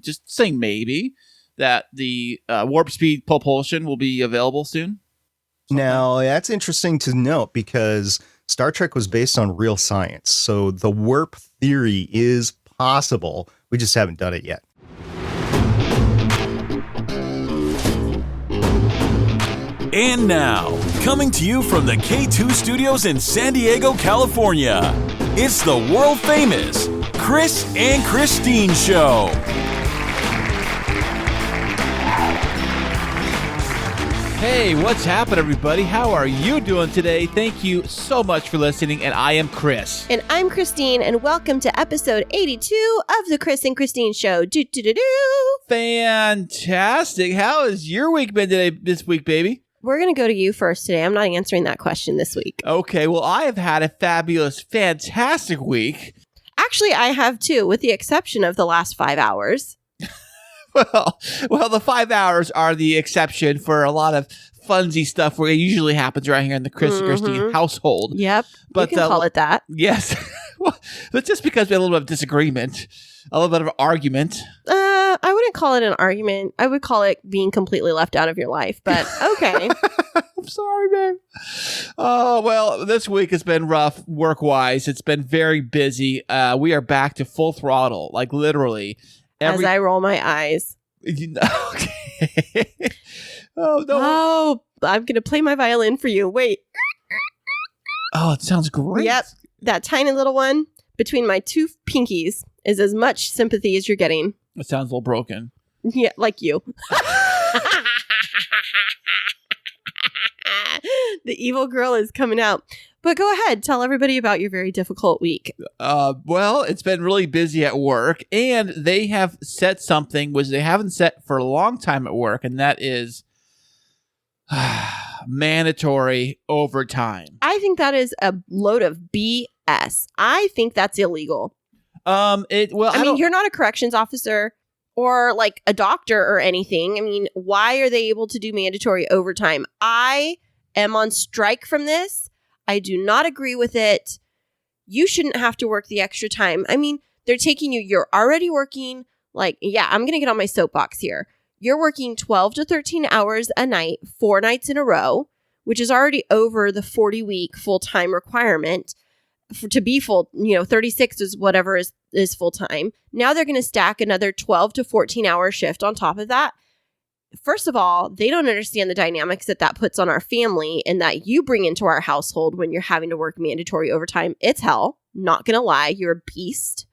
just saying maybe, that the warp speed propulsion will be available soon. Now, that's interesting to note because Star Trek was based on real science. So the warp theory is possible. We just haven't done it yet. And now, coming to you from the K2 studios in San Diego, California, it's the world-famous Kris and Kristine Show. Hey, what's happening, everybody? How are you doing today? Thank you so much for listening, and I am Kris. And I'm Kristine, and welcome to episode 82 of the Kris and Kristine Show. Fantastic. How has your week been this week, baby? We're going to go to you first today. I'm not answering that question this week. Okay, well, I have had a fabulous, fantastic week. Actually, I have too, with the exception of the last 5 hours. Well, the 5 hours are the exception for a lot of funsy stuff where it usually happens right here in the Kris and Kristine household. Yep, but, you can call it that. Yes, but just because we had a little bit of disagreement, a little bit of argument. I wouldn't call it an argument. I would call it being completely left out of your life, but okay. I'm sorry, man. Oh, well, this week has been rough work-wise. It's been very busy. We are back to full throttle, like literally. As I roll my eyes. Okay. Oh, no. Oh, I'm going to play my violin for you. Wait. Oh, it sounds great. Yep. That tiny little one between my two pinkies is as much sympathy as you're getting. It sounds a little broken. Yeah, like you. The evil girl is coming out. But go ahead. Tell everybody about your very difficult week. Well, it's been really busy at work, and they have set something which they haven't set for a long time at work, and that is mandatory overtime. I think that is a load of BS. I think that's illegal. I mean, you're not a corrections officer or like a doctor or anything. I mean, why are they able to do mandatory overtime? I am on strike from this. I do not agree with it. You shouldn't have to work the extra time. I mean, they're taking you, you're already working, like, yeah, I'm going to get on my soapbox here. You're working 12 to 13 hours a night, 4 nights in a row, which is already over the 40-week full-time requirement to be full, 36 is whatever is full-time. Now they're going to stack another 12 to 14-hour shift on top of that. First of all, they don't understand the dynamics that puts on our family and that you bring into our household when you're having to work mandatory overtime. It's hell. Not going to lie. You're a beast.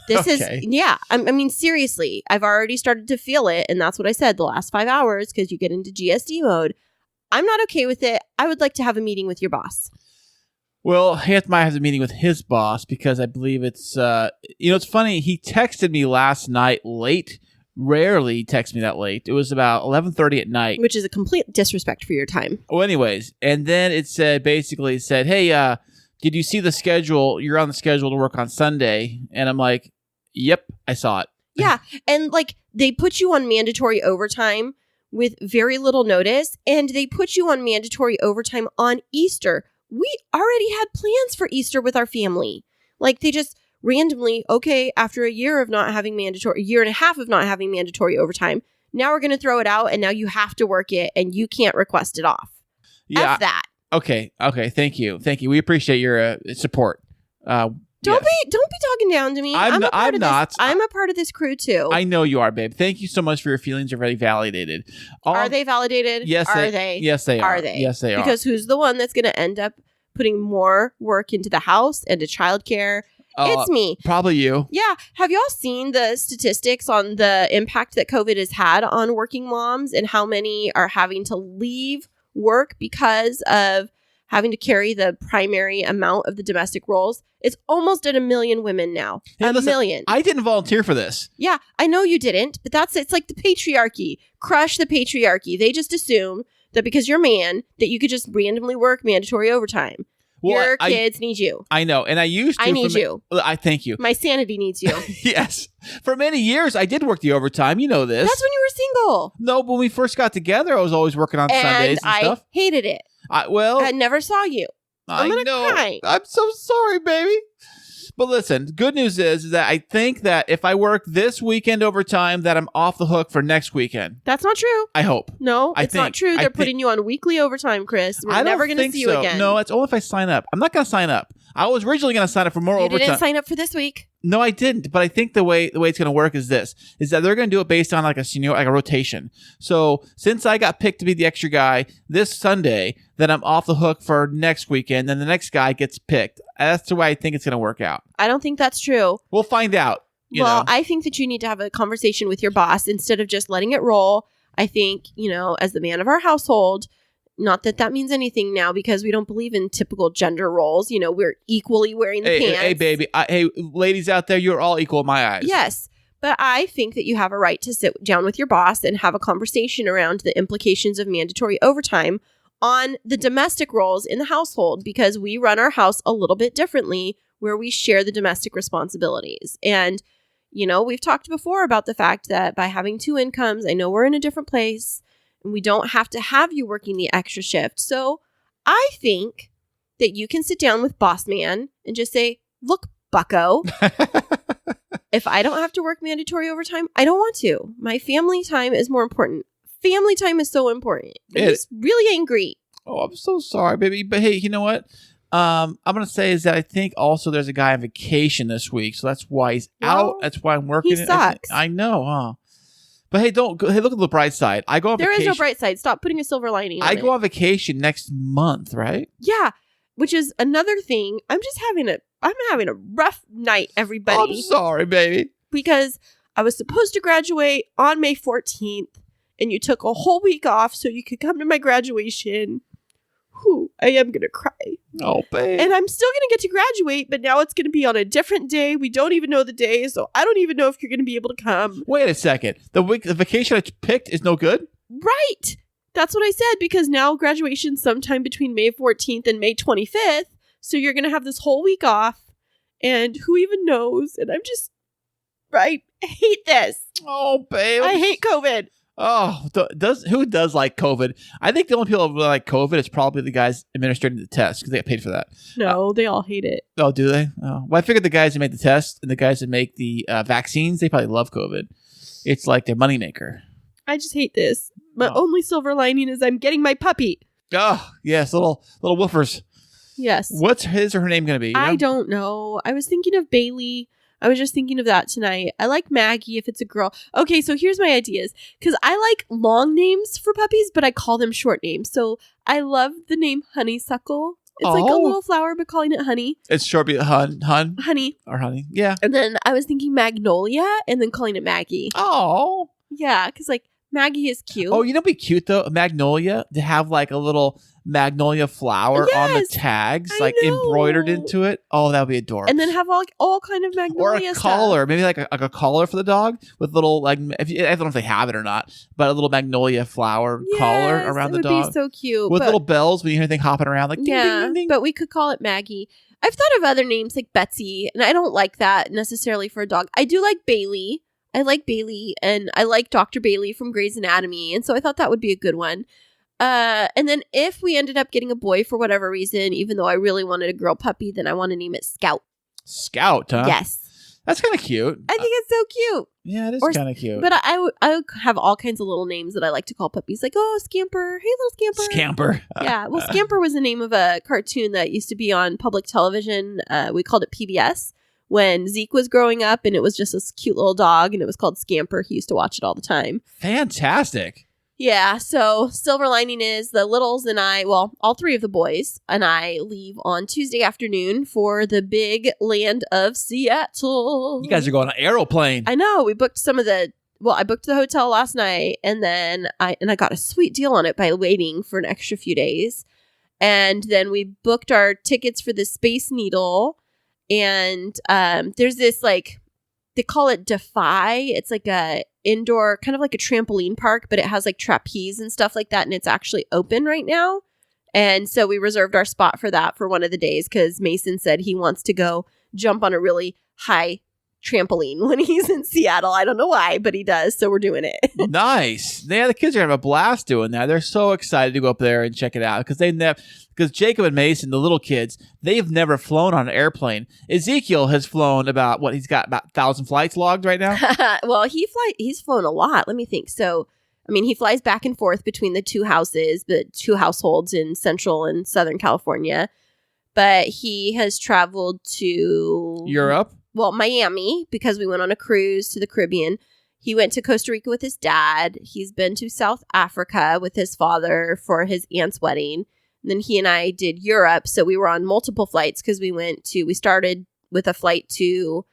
This is, yeah. I mean, seriously, I've already started to feel it. And that's what I said the last 5 hours because you get into GSD mode. I'm not okay with it. I would like to have a meeting with your boss. Well, he might have a meeting with his boss because I believe it's, it's funny. He texted me last night late. Rarely texts me that late. It was about 11:30 at night. Which is a complete disrespect for your time. Well, anyways, and then it said, hey, did you see the schedule? You're on the schedule to work on Sunday. And I'm like, yep, I saw it. Yeah. And like they put you on mandatory overtime with very little notice. And they put you on mandatory overtime on Easter. We already had plans for Easter with our family. Like they just randomly, okay, after a year and a half of not having mandatory overtime, now we're going to throw it out and now you have to work it and you can't request it off. Yeah. F that. Okay. Thank you. We appreciate your support. Don't be talking down to me. I'm not. I'm a part of this crew too. I know you are, babe. Thank you so much for your feelings. Are very validated. Are they validated? Yes. Are they? Yes, they are. Are they? Yes, they are. Because who's the one that's going to end up putting more work into the house and to childcare? It's me. Probably you. Yeah. Have y'all seen the statistics on the impact that COVID has had on working moms and how many are having to leave work because of having to carry the primary amount of the domestic roles? It's almost at 1 million women now. Hey, listen, million. I didn't volunteer for this. Yeah, I know you didn't, but it's like the patriarchy. Crush the patriarchy. They just assume that because you're a man, that you could just randomly work mandatory overtime. Well, your kids need you. I know. And I used to. I need you. I thank you. My sanity needs you. Yes. For many years, I did work the overtime. You know this. That's when you were single. No, when we first got together, I was always working on Sundays and stuff. I hated it. I never saw you. I'm going to cry. I'm so sorry, baby. But listen, good news is that I think that if I work this weekend overtime, that I'm off the hook for next weekend. That's not true. I hope. No, it's not true. They're putting you on weekly overtime, Kris. We're never going to see you again. No, it's only if I sign up. I'm not going to sign up. I was originally going to sign up for more overtime. You didn't sign up for this week. No, I didn't. But I think the way it's going to work is that they're going to do it based on like a rotation. So since I got picked to be the extra guy this Sunday, then I'm off the hook for next weekend. Then the next guy gets picked. That's the way I think it's going to work out. I don't think that's true. We'll find out. I think that you need to have a conversation with your boss instead of just letting it roll. I think, as the man of our household, not that means anything now because we don't believe in typical gender roles. We're equally wearing the pants. Hey, baby. Hey, ladies out there, you're all equal in my eyes. Yes. But I think that you have a right to sit down with your boss and have a conversation around the implications of mandatory overtime on the domestic roles in the household because we run our house a little bit differently where we share the domestic responsibilities. And, we've talked before about the fact that by having 2 incomes, I know we're in a different place. And we don't have to have you working the extra shift. So I think that you can sit down with boss man and just say, look, bucko, if I don't have to work mandatory overtime, I don't want to. My family time is more important. Family time is so important. I'm just really angry. Oh, I'm so sorry, baby. But hey, you know what? I'm going to say is that I think also there's a guy on vacation this week. So that's why he's out. That's why I'm working. He sucks. I know, huh? But hey, look at the bright side. I go on vacation. There is no bright side. Stop putting a silver lining on it. I go on vacation next month, right? Yeah, which is another thing. I'm having a rough night, everybody. I'm sorry, baby. Because I was supposed to graduate on May 14th, and you took a whole week off so you could come to my graduation. Whew, I am going to cry. Oh, babe. And I'm still going to get to graduate, but now it's going to be on a different day. We don't even know the day, so I don't even know if you're going to be able to come. Wait a second. The vacation I picked is no good? Right. That's what I said, because now graduation's sometime between May 14th and May 25th, so you're going to have this whole week off, and who even knows? And I'm just, I hate this. Oh, babe. I hate COVID. Oh, who does like COVID? I think the only people who like COVID is probably the guys administering the test because they get paid for that. No, they all hate it. Oh, do they? Oh, well, I figured the guys who make the test and the guys that make the vaccines, they probably love COVID. It's like their moneymaker. I just hate this. My only silver lining is I'm getting my puppy. Oh, yes, little woofers. Yes. What's his or her name going to be? I don't know. I was thinking of Bailey. I was just thinking of that tonight. I like Maggie if it's a girl. Okay, so here's my ideas. Because I like long names for puppies, but I call them short names. So I love the name Honeysuckle. It's like a little flower, but calling it honey. It's short, honey. Or honey, yeah. And then I was thinking Magnolia, and then calling it Maggie. Oh. Yeah, because like Maggie is cute. Oh, you know, it'd be cute though, Magnolia, to have like a little magnolia flower on the tags, like embroidered into it. Oh, that would be adorable. And then have all kind of magnolia or a collar, maybe like a collar for the dog with little like I don't know if they have it or not, but a little magnolia flower collar around the dog. Would be so cute with little bells when you hear anything hopping around, like ding, ding, ding, ding. But we could call it Maggie. I've thought of other names like Betsy, and I don't like that necessarily for a dog. I do like Bailey. I like Bailey, and I like Dr. Bailey from Grey's Anatomy, and so I thought that would be a good one. And then if we ended up getting a boy for whatever reason, even though I really wanted a girl puppy, then I want to name it Scout. Scout, huh? Yes. That's kind of cute. I think it's so cute. Yeah, it is kind of cute. But I would have all kinds of little names that I like to call puppies. Like, oh, Scamper. Hey, little Scamper. Scamper. Yeah. Well, Scamper was the name of a cartoon that used to be on public television. We called it PBS. When Zeke was growing up, and it was just this cute little dog, and it was called Scamper. He used to watch it all the time. Fantastic. Yeah, so silver lining is the littles and I, well, all three of the boys and I leave on Tuesday afternoon for the big land of Seattle. You guys are going on an aeroplane. I know. We booked I booked the hotel last night, and then I got a sweet deal on it by waiting for an extra few days. And then we booked our tickets for the Space Needle. And there's this, like, they call it Defy. It's like a indoor, kind of like a trampoline park, but it has like trapeze and stuff like that. And it's actually open right now. And so we reserved our spot for that for one of the days because Mason said he wants to go jump on a really high trampoline when he's in Seattle. I don't know why, but he does. So we're doing it. Nice. Yeah, the kids are having a blast doing that. They're so excited to go up there and check it out because Jacob and Mason, the little kids, they've never flown on an airplane. Ezekiel has flown he's got about 1,000 flights logged right now. Well, he's flown a lot. Let me think. So, I mean, he flies back and forth between the two households in Central and Southern California. But he has traveled to Europe. Well, Miami, because we went on a cruise to the Caribbean. He went to Costa Rica with his dad. He's been to South Africa with his father for his aunt's wedding. And then he and I did Europe. So we were on multiple flights because we started with a flight to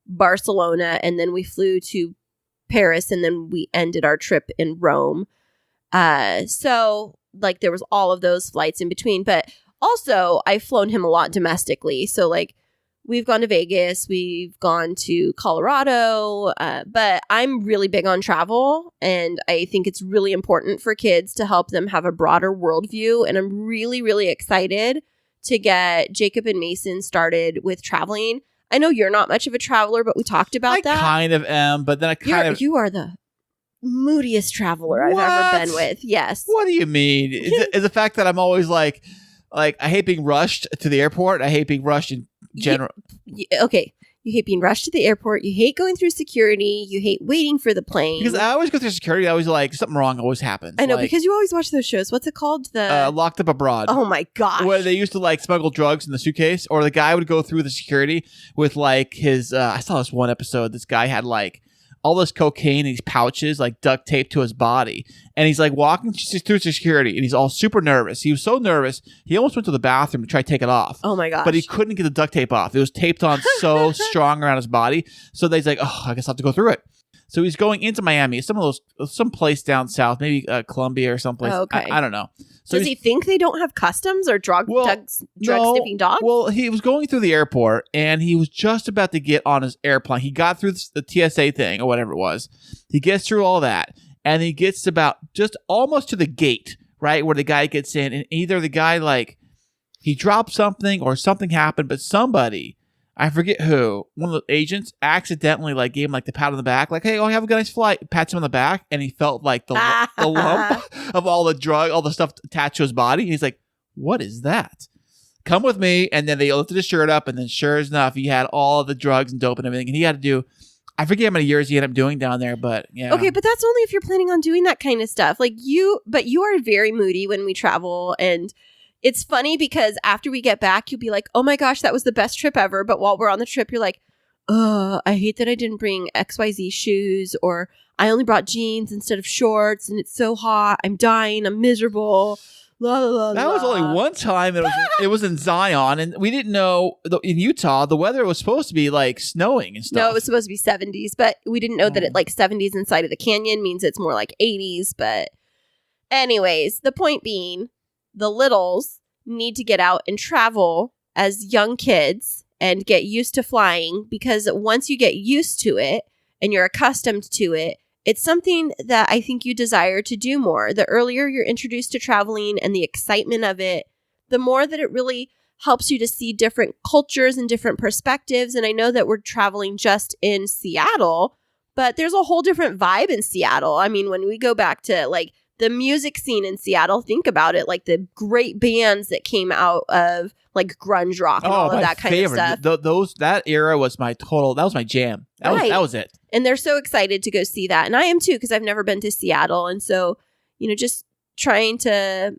Barcelona, and then we flew to Paris, and then we ended our trip in Rome. So like there was all of those flights in between. But also I've flown him a lot domestically. So like we've gone to Vegas, we've gone to Colorado, but I'm really big on travel, and I think it's really important for kids to help them have a broader worldview. And I'm really, really excited to get Jacob and Mason started with traveling. I know you're not much of a traveler, but we talked about that. I kind of am, but then You are the moodiest traveler I've ever been with. Yes. What do you mean? Is the fact that I'm always like I hate being rushed to the airport. I hate being rushed in general. Okay. You hate being rushed to the airport. You hate going through security. You hate waiting for the plane. Because I always go through security. I always like something wrong always happens. I know, because you always watch those shows. What's it called? Locked Up Abroad. Oh my gosh. Where they used to like smuggle drugs in the suitcase, or the guy would go through the security with like his, I saw this one episode. This guy had like all this cocaine in these pouches, like duct taped to his body. And he's like walking through security, and he's all super nervous. He was so nervous, he almost went to the bathroom to try to take it off. Oh my gosh. But he couldn't get the duct tape off. It was taped on so strong around his body. So he's like, oh, I guess I'll have to go through it. So he's going into Miami, some place down south, maybe Colombia or someplace. Oh, okay. I don't know. So does he think they don't have customs or drug sniffing dogs? Well, he was going through the airport, and he was just about to get on his airplane. He got through the TSA thing or whatever it was. He gets through all that, and he gets about just almost to the gate, right, where the guy gets in, and either the guy like he dropped something or something happened, but somebody, I forget who, one of the agents accidentally like gave him like the pat on the back, like, hey, oh, have a nice flight. Pats him on the back, and he felt like the lump of all the stuff attached to his body. And he's like, what is that? Come with me. And then they lifted his shirt up, and then sure enough, he had all the drugs and dope and everything. And he had to do, I forget how many years he ended up doing down there, but yeah. Okay, but that's only if you're planning on doing that kind of stuff. But you are very moody when we travel, and it's funny because after we get back, you'll be like, oh my gosh, that was the best trip ever. But while we're on the trip, you're like, I hate that I didn't bring XYZ shoes, or I only brought jeans instead of shorts, and it's so hot. I'm dying. I'm miserable. La, la, la, that was only one time. It was in Zion, and we didn't know in Utah the weather was supposed to be like snowing and stuff. No, it was supposed to be 70s, but we didn't know that it like 70s inside of the canyon means it's more like 80s. But anyways, the point being, the littles need to get out and travel as young kids and get used to flying, because once you get used to it and you're accustomed to it, it's something that I think you desire to do more. The earlier you're introduced to traveling and the excitement of it, the more that it really helps you to see different cultures and different perspectives. And I know that we're traveling just in Seattle, but there's a whole different vibe in Seattle. I mean, when we go back to like the music scene in Seattle, think about it, like the great bands that came out of like grunge rock and all of that kind of stuff. That era was that was my jam. That was it. And they're so excited to go see that. And I am too, because I've never been to Seattle. And so, just trying to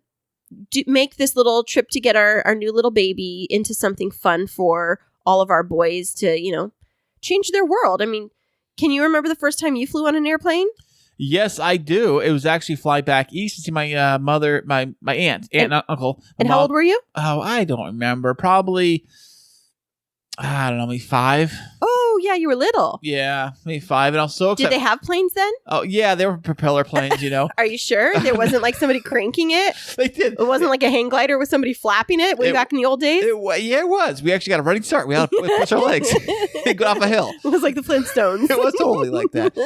make this little trip to get our new little baby into something fun for all of our boys to, change their world. I mean, can you remember the first time you flew on an airplane? Yes, I do. It was actually fly back east to see my mother, my aunt and uncle. And how old were you? Oh, I don't remember. Probably, I don't know, maybe 5. Oh, yeah, you were little. Yeah, maybe 5. And I was so excited. Did they have planes then? Oh, yeah, they were propeller planes, Are you sure? There wasn't like somebody cranking it? They did. It wasn't like a hang glider with somebody flapping it way back in the old days? Yeah, it was. We actually got a running start. We had to push our legs. They got off a hill. It was like the Flintstones. It was totally like that.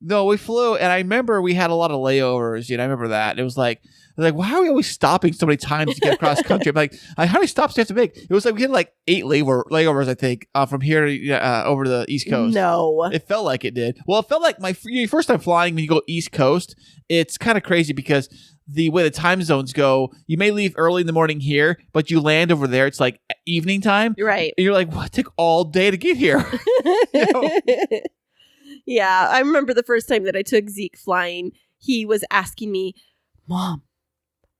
No, we flew, and I remember we had a lot of layovers. I remember that. It was like They're like, why are we always stopping so many times to get across country? I'm like, how many stops do you have to make? It was like we had like 8 layovers, I think, from here to over to the East Coast. No. It felt like it did. Well, it felt like my first time flying when you go East Coast, it's kind of crazy because the way the time zones go, you may leave early in the morning here, but you land over there, it's like evening time. Right. And you're like, what? It took all day to get here. You know? Yeah, I remember the first time that I took Zeke flying, he was asking me, Mom,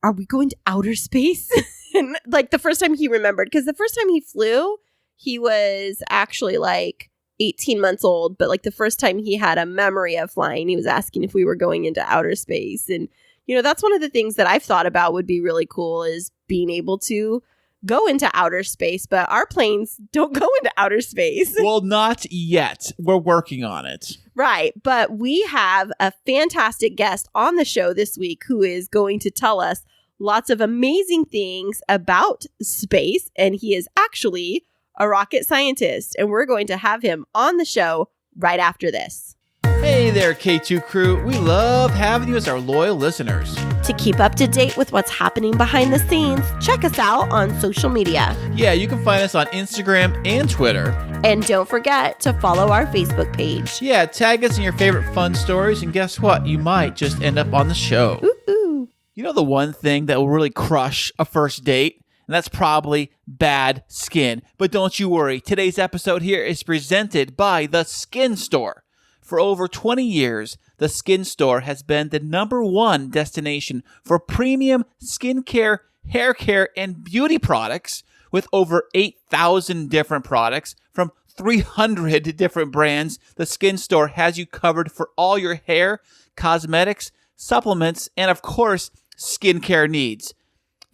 are we going to outer space? And like the first time he remembered, because the first time he flew, he was actually like 18 months old. But like the first time he had a memory of flying, he was asking if we were going into outer space. And, you know, that's one of the things that I've thought about would be really cool is being able to go into outer space, but our planes don't go into outer space. Well, not yet. We're working on it. Right. But we have a fantastic guest on the show this week who is going to tell us lots of amazing things about space. And he is actually a rocket scientist. And we're going to have him on the show right after this. Hey there, K2 crew. We love having you as our loyal listeners. To keep up to date with what's happening behind the scenes, check us out on social media. Yeah, you can find us on Instagram and Twitter. And don't forget to follow our Facebook page. Yeah, tag us in your favorite fun stories, and guess what? You might just end up on the show. Ooh. You know the one thing that will really crush a first date? And that's probably bad skin. But don't you worry. Today's episode here is presented by The Skin Store. For over 20 years, The Skin Store has been the #1 destination for premium skincare, hair care, and beauty products with over 8,000 different products from 300 different brands. The Skin Store has you covered for all your hair, cosmetics, supplements, and of course, skincare needs.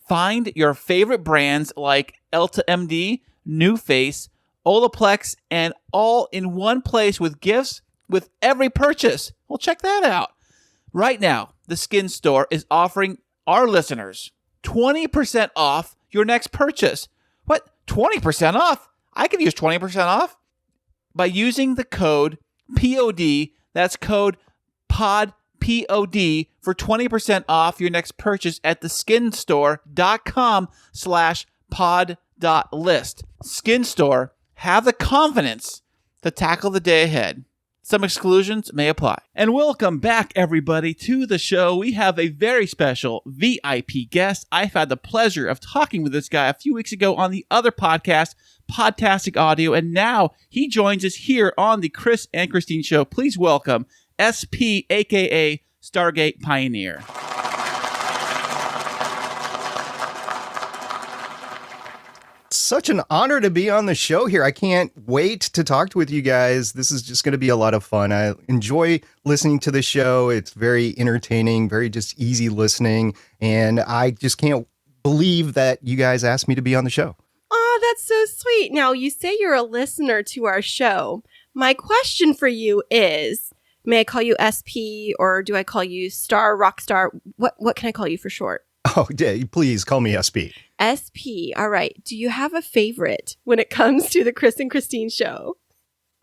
Find your favorite brands like Elta MD, New Face, Olaplex, and all in one place with gifts with every purchase. Well, check that out. Right now, the Skin Store is offering our listeners 20% off your next purchase. What? 20% off? I could use 20% off by using the code POD. That's code POD, POD, for 20% off your next purchase at theskinstore.com/pod.list. Skin Store, have the confidence to tackle the day ahead. Some exclusions may apply. And welcome back, everybody, to the show. We have a very special VIP guest. I've had the pleasure of talking with this guy a few weeks ago on the other podcast, Podtastic Audio, and now he joins us here on the Kris and Kristine Show. Please welcome SP, a.k.a. Stargate Pioneer. Such an honor to be on the show here. I can't wait to talk with you guys. This is just going to be a lot of fun. I enjoy listening to the show. It's very entertaining, very just easy listening. And I just can't believe that you guys asked me to be on the show. Oh, that's so sweet. Now, you say you're a listener to our show. My question for you is, may I call you SP or do I call you Star, Rockstar? What can I call you for short? Oh, please call me SP. SP. All right. Do you have a favorite when it comes to the Kris and Kristine Show?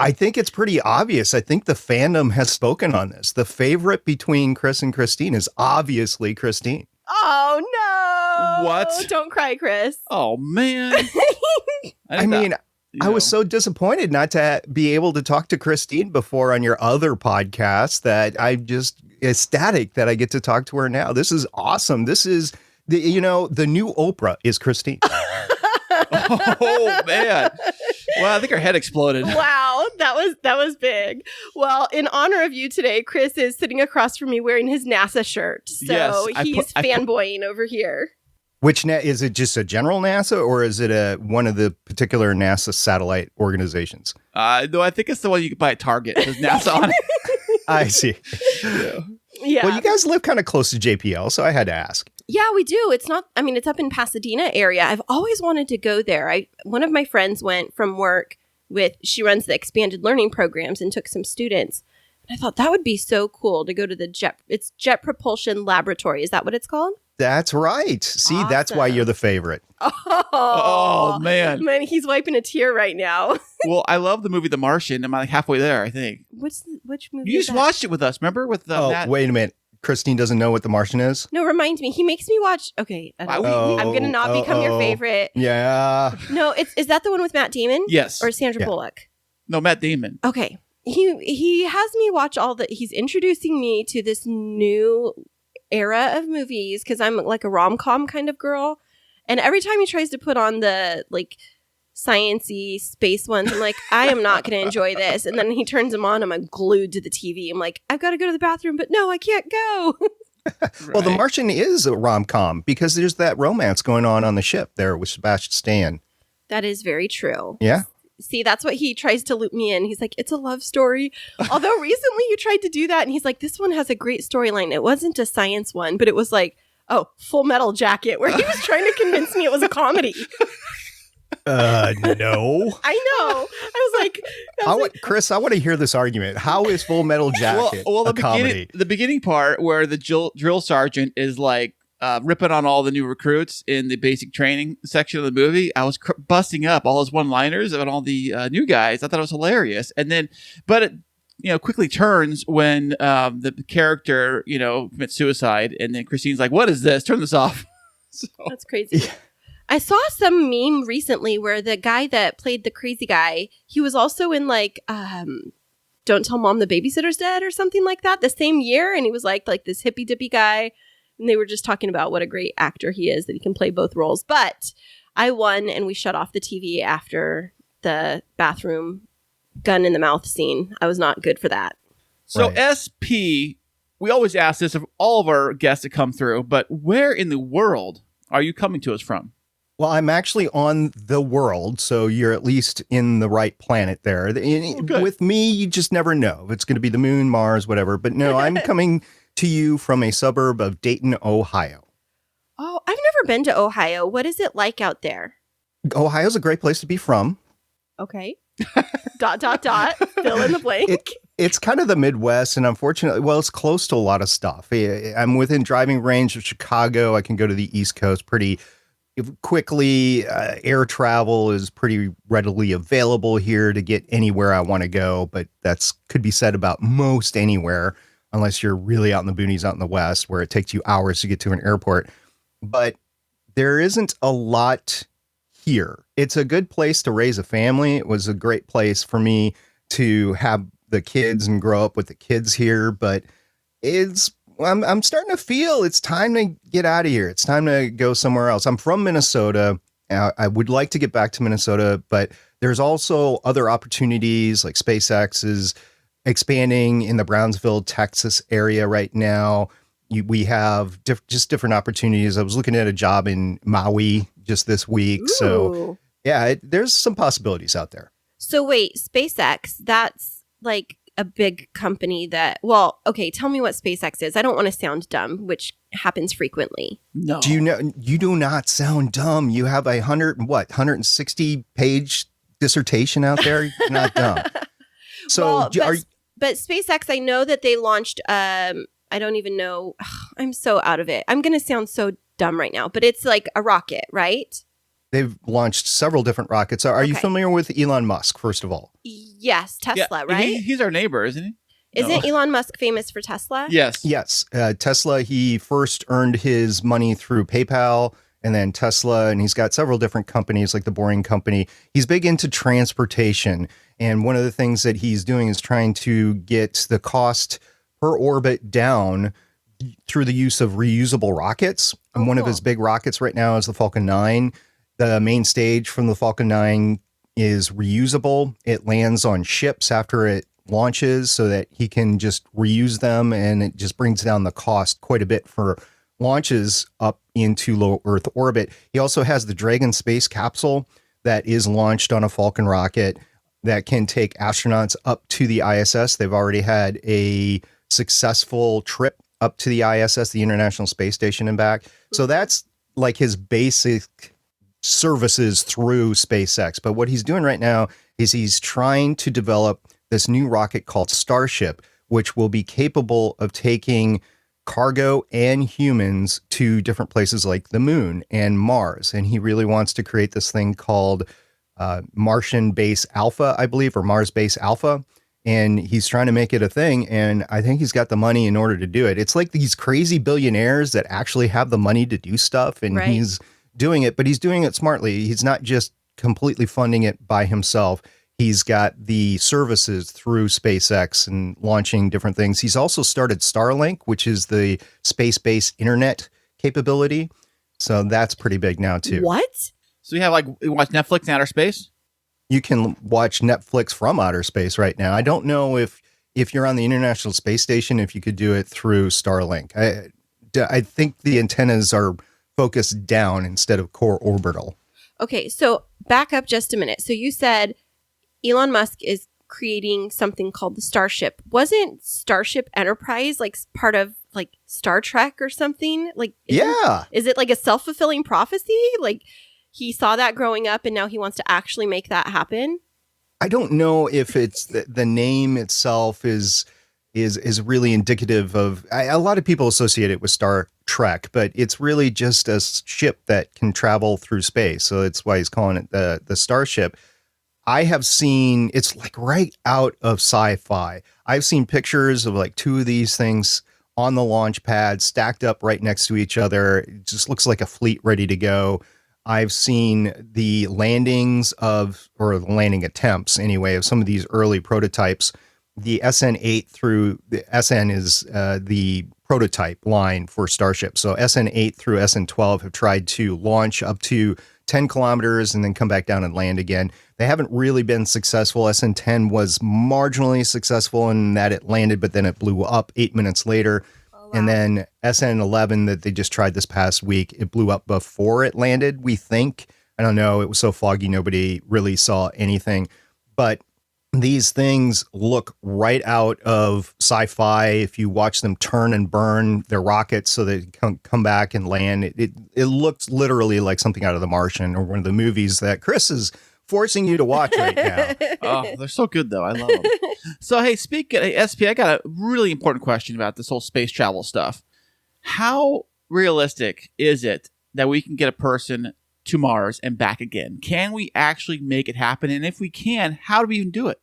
I think it's pretty obvious. I think the fandom has spoken on this. The favorite between Kris and Kristine is obviously Kristine. Oh, no. What? Don't cry, Kris. Oh, man. I was so disappointed not to be able to talk to Kristine before on your other podcast that I'm just ecstatic that I get to talk to her now. This is awesome. This is, the new Oprah is Kristine. Oh, man. Well, I think her head exploded. Wow, that was big. Well, in honor of you today, Kris is sitting across from me wearing his NASA shirt. So yes, he's fanboying over here. Which is it just a general NASA or is it one of the particular NASA satellite organizations? No, I think it's the one you can buy at Target. There's NASA on it. I see. Yeah. Well, you guys live kind of close to JPL, so I had to ask. Yeah, we do. It's up in Pasadena area. I've always wanted to go there. One of my friends went from work she runs the expanded learning programs and took some students. And I thought that would be so cool to go to it's Jet Propulsion Laboratory. Is that what it's called? That's right. See, awesome. That's why you're the favorite. Oh, man. Man, he's wiping a tear right now. Well, I love the movie The Martian. I'm like halfway there, I think. Which movie? You just watched it with us, remember? With Wait a minute. Kristine doesn't know what The Martian is? No, remind me. He makes me watch. Okay, I'm going to not become your favorite. Yeah. No, is that the one with Matt Damon? Yes. Or Sandra Bullock? No, Matt Damon. Okay. He has me watch he's introducing me to this new era of movies because I'm like a rom-com kind of girl. And every time he tries to put on the like science-y space ones, I'm like, I am not going to enjoy this. And then he turns them on. I'm glued to the TV. I'm like, I've got to go to the bathroom, but no, I can't go. Well, The Martian is a rom-com because there's that romance going on the ship there with Sebastian Stan. That is very true. Yeah. See, that's what he tries to loop me in. He's like, it's a love story. Although recently you tried to do that and he's like, this one has a great storyline. It wasn't a science one, but it was like, Full Metal Jacket, where he was trying to convince me it was a comedy. No. I know. I was like, Kris, I want to hear this argument. How is Full Metal Jacket a comedy? The beginning part where the drill sergeant is like ripping on all the new recruits in the basic training section of the movie. I was busting up all his one-liners and all the new guys. I thought it was hilarious. And then, but it quickly turns when the character, commits suicide. And then Kristine's like, what is this? Turn this off. That's crazy. Yeah. I saw some meme recently where the guy that played the crazy guy, he was also in like, Don't Tell Mom the Babysitter's Dead or something like that the same year. And he was like this hippy dippy guy. And they were just talking about what a great actor he is, that he can play both roles. But I won and we shut off the TV after the bathroom gun in the mouth scene. I was not good for that. So right. SP, we always ask this of all of our guests that come through, but where in the world are you coming to us from? Well, I'm actually on the world, so you're at least in the right planet there. Okay. With me, you just never know if it's going to be the moon, Mars, whatever. But no, I'm coming to you from a suburb of Dayton, Ohio. Oh, I've never been to Ohio. What is it like out there? Ohio's a great place to be from. Okay. ... Fill in the blank. It's kind of the Midwest, and unfortunately, it's close to a lot of stuff. I'm within driving range of Chicago. I can go to the East Coast pretty quickly. Air travel is pretty readily available here to get anywhere I want to go, but that's could be said about most anywhere, unless you're really out in the boonies out in the West, where it takes you hours to get to an airport. But there isn't a lot here. It's a good place to raise a family. It was a great place for me to have the kids and grow up with the kids here, but I'm starting to feel it's time to get out of here. It's time to go somewhere else. I'm from Minnesota. I would like to get back to Minnesota, but there's also other opportunities, like SpaceX is expanding in the Brownsville, Texas area right now. We have just different opportunities. I was looking at a job in Maui just this week. Ooh. So yeah, there's some possibilities out there. So wait, SpaceX, that's like a big company okay, tell me what SpaceX is. I don't want to sound dumb, which happens frequently. No. Do you know, you do not sound dumb. You have 160 page dissertation out there. You're not dumb. So but SpaceX, I know that they launched, I don't even know. I'm so out of it. I'm going to sound so dumb right now, but it's like a rocket, right? They've launched several different rockets. Are you familiar with Elon Musk, first of all? Yes, Tesla, right? He's our neighbor, isn't he? Isn't Elon Musk famous for Tesla? Yes. Yes. Tesla, he first earned his money through PayPal and then Tesla, and he's got several different companies like the Boring Company. He's big into transportation. And one of the things that he's doing is trying to get the cost per orbit down through the use of reusable rockets. And one of his big rockets right now is the Falcon 9. The main stage from the Falcon 9 is reusable. It lands on ships after it launches so that he can just reuse them, and it just brings down the cost quite a bit for launches up into low Earth orbit. He also has the Dragon space capsule that is launched on a Falcon rocket that can take astronauts up to the ISS. They've already had a successful trip up to the ISS, the International Space Station, and back. So that's like his basic services through SpaceX. But what he's doing right now is he's trying to develop this new rocket called Starship, which will be capable of taking cargo and humans to different places like the moon and Mars. And he really wants to create this thing called Martian Base Alpha, I believe, or Mars Base Alpha. and he's trying to make it a thing. And I think he's got the money in order to do it. It's like these crazy billionaires that actually have the money to do stuff, and he's doing it, but he's doing it smartly. He's not just completely funding it by himself. He's got the services through SpaceX and launching different things. He's also started Starlink, which is the space-based internet capability. So that's pretty big now too. What? So you have you watch Netflix in outer space? You can watch Netflix from outer space right now. I don't know if you're on the International Space Station, if you could do it through Starlink. I think the antennas are focused down instead of core orbital. Okay, so back up just a minute. So you said Elon Musk is creating something called the Starship. Wasn't Starship Enterprise part of Star Trek or something? Is it like a self-fulfilling prophecy? He saw that growing up and now he wants to actually make that happen? I don't know if it's the name itself is really indicative of, a lot of people associate it with Star Trek, but it's really just a ship that can travel through space. So that's why he's calling it the Starship. I have seen, it's right out of sci-fi. I've seen pictures of two of these things on the launch pad stacked up right next to each other. It just looks like a fleet ready to go. I've seen the landings or the landing attempts anyway, of some of these early prototypes. The SN8 through the SN is the prototype line for Starship. So SN8 through SN12 have tried to launch up to 10 kilometers and then come back down and land again. They haven't really been successful. SN10 was marginally successful in that it landed, but then it blew up 8 minutes later. Wow. And then SN11 that they just tried this past week, it blew up before it landed, we think. I don't know. It was so foggy, nobody really saw anything. But these things look right out of sci-fi. If you watch them turn and burn their rockets so they can come back and land, it looks literally like something out of The Martian or one of the movies that Kris is forcing you to watch right now. Oh, they're so good, though. I love them. So, hey, speaking of SP, I got a really important question about this whole space travel stuff. How realistic is it that we can get a person to Mars and back again? Can we actually make it happen? And if we can, how do we even do it?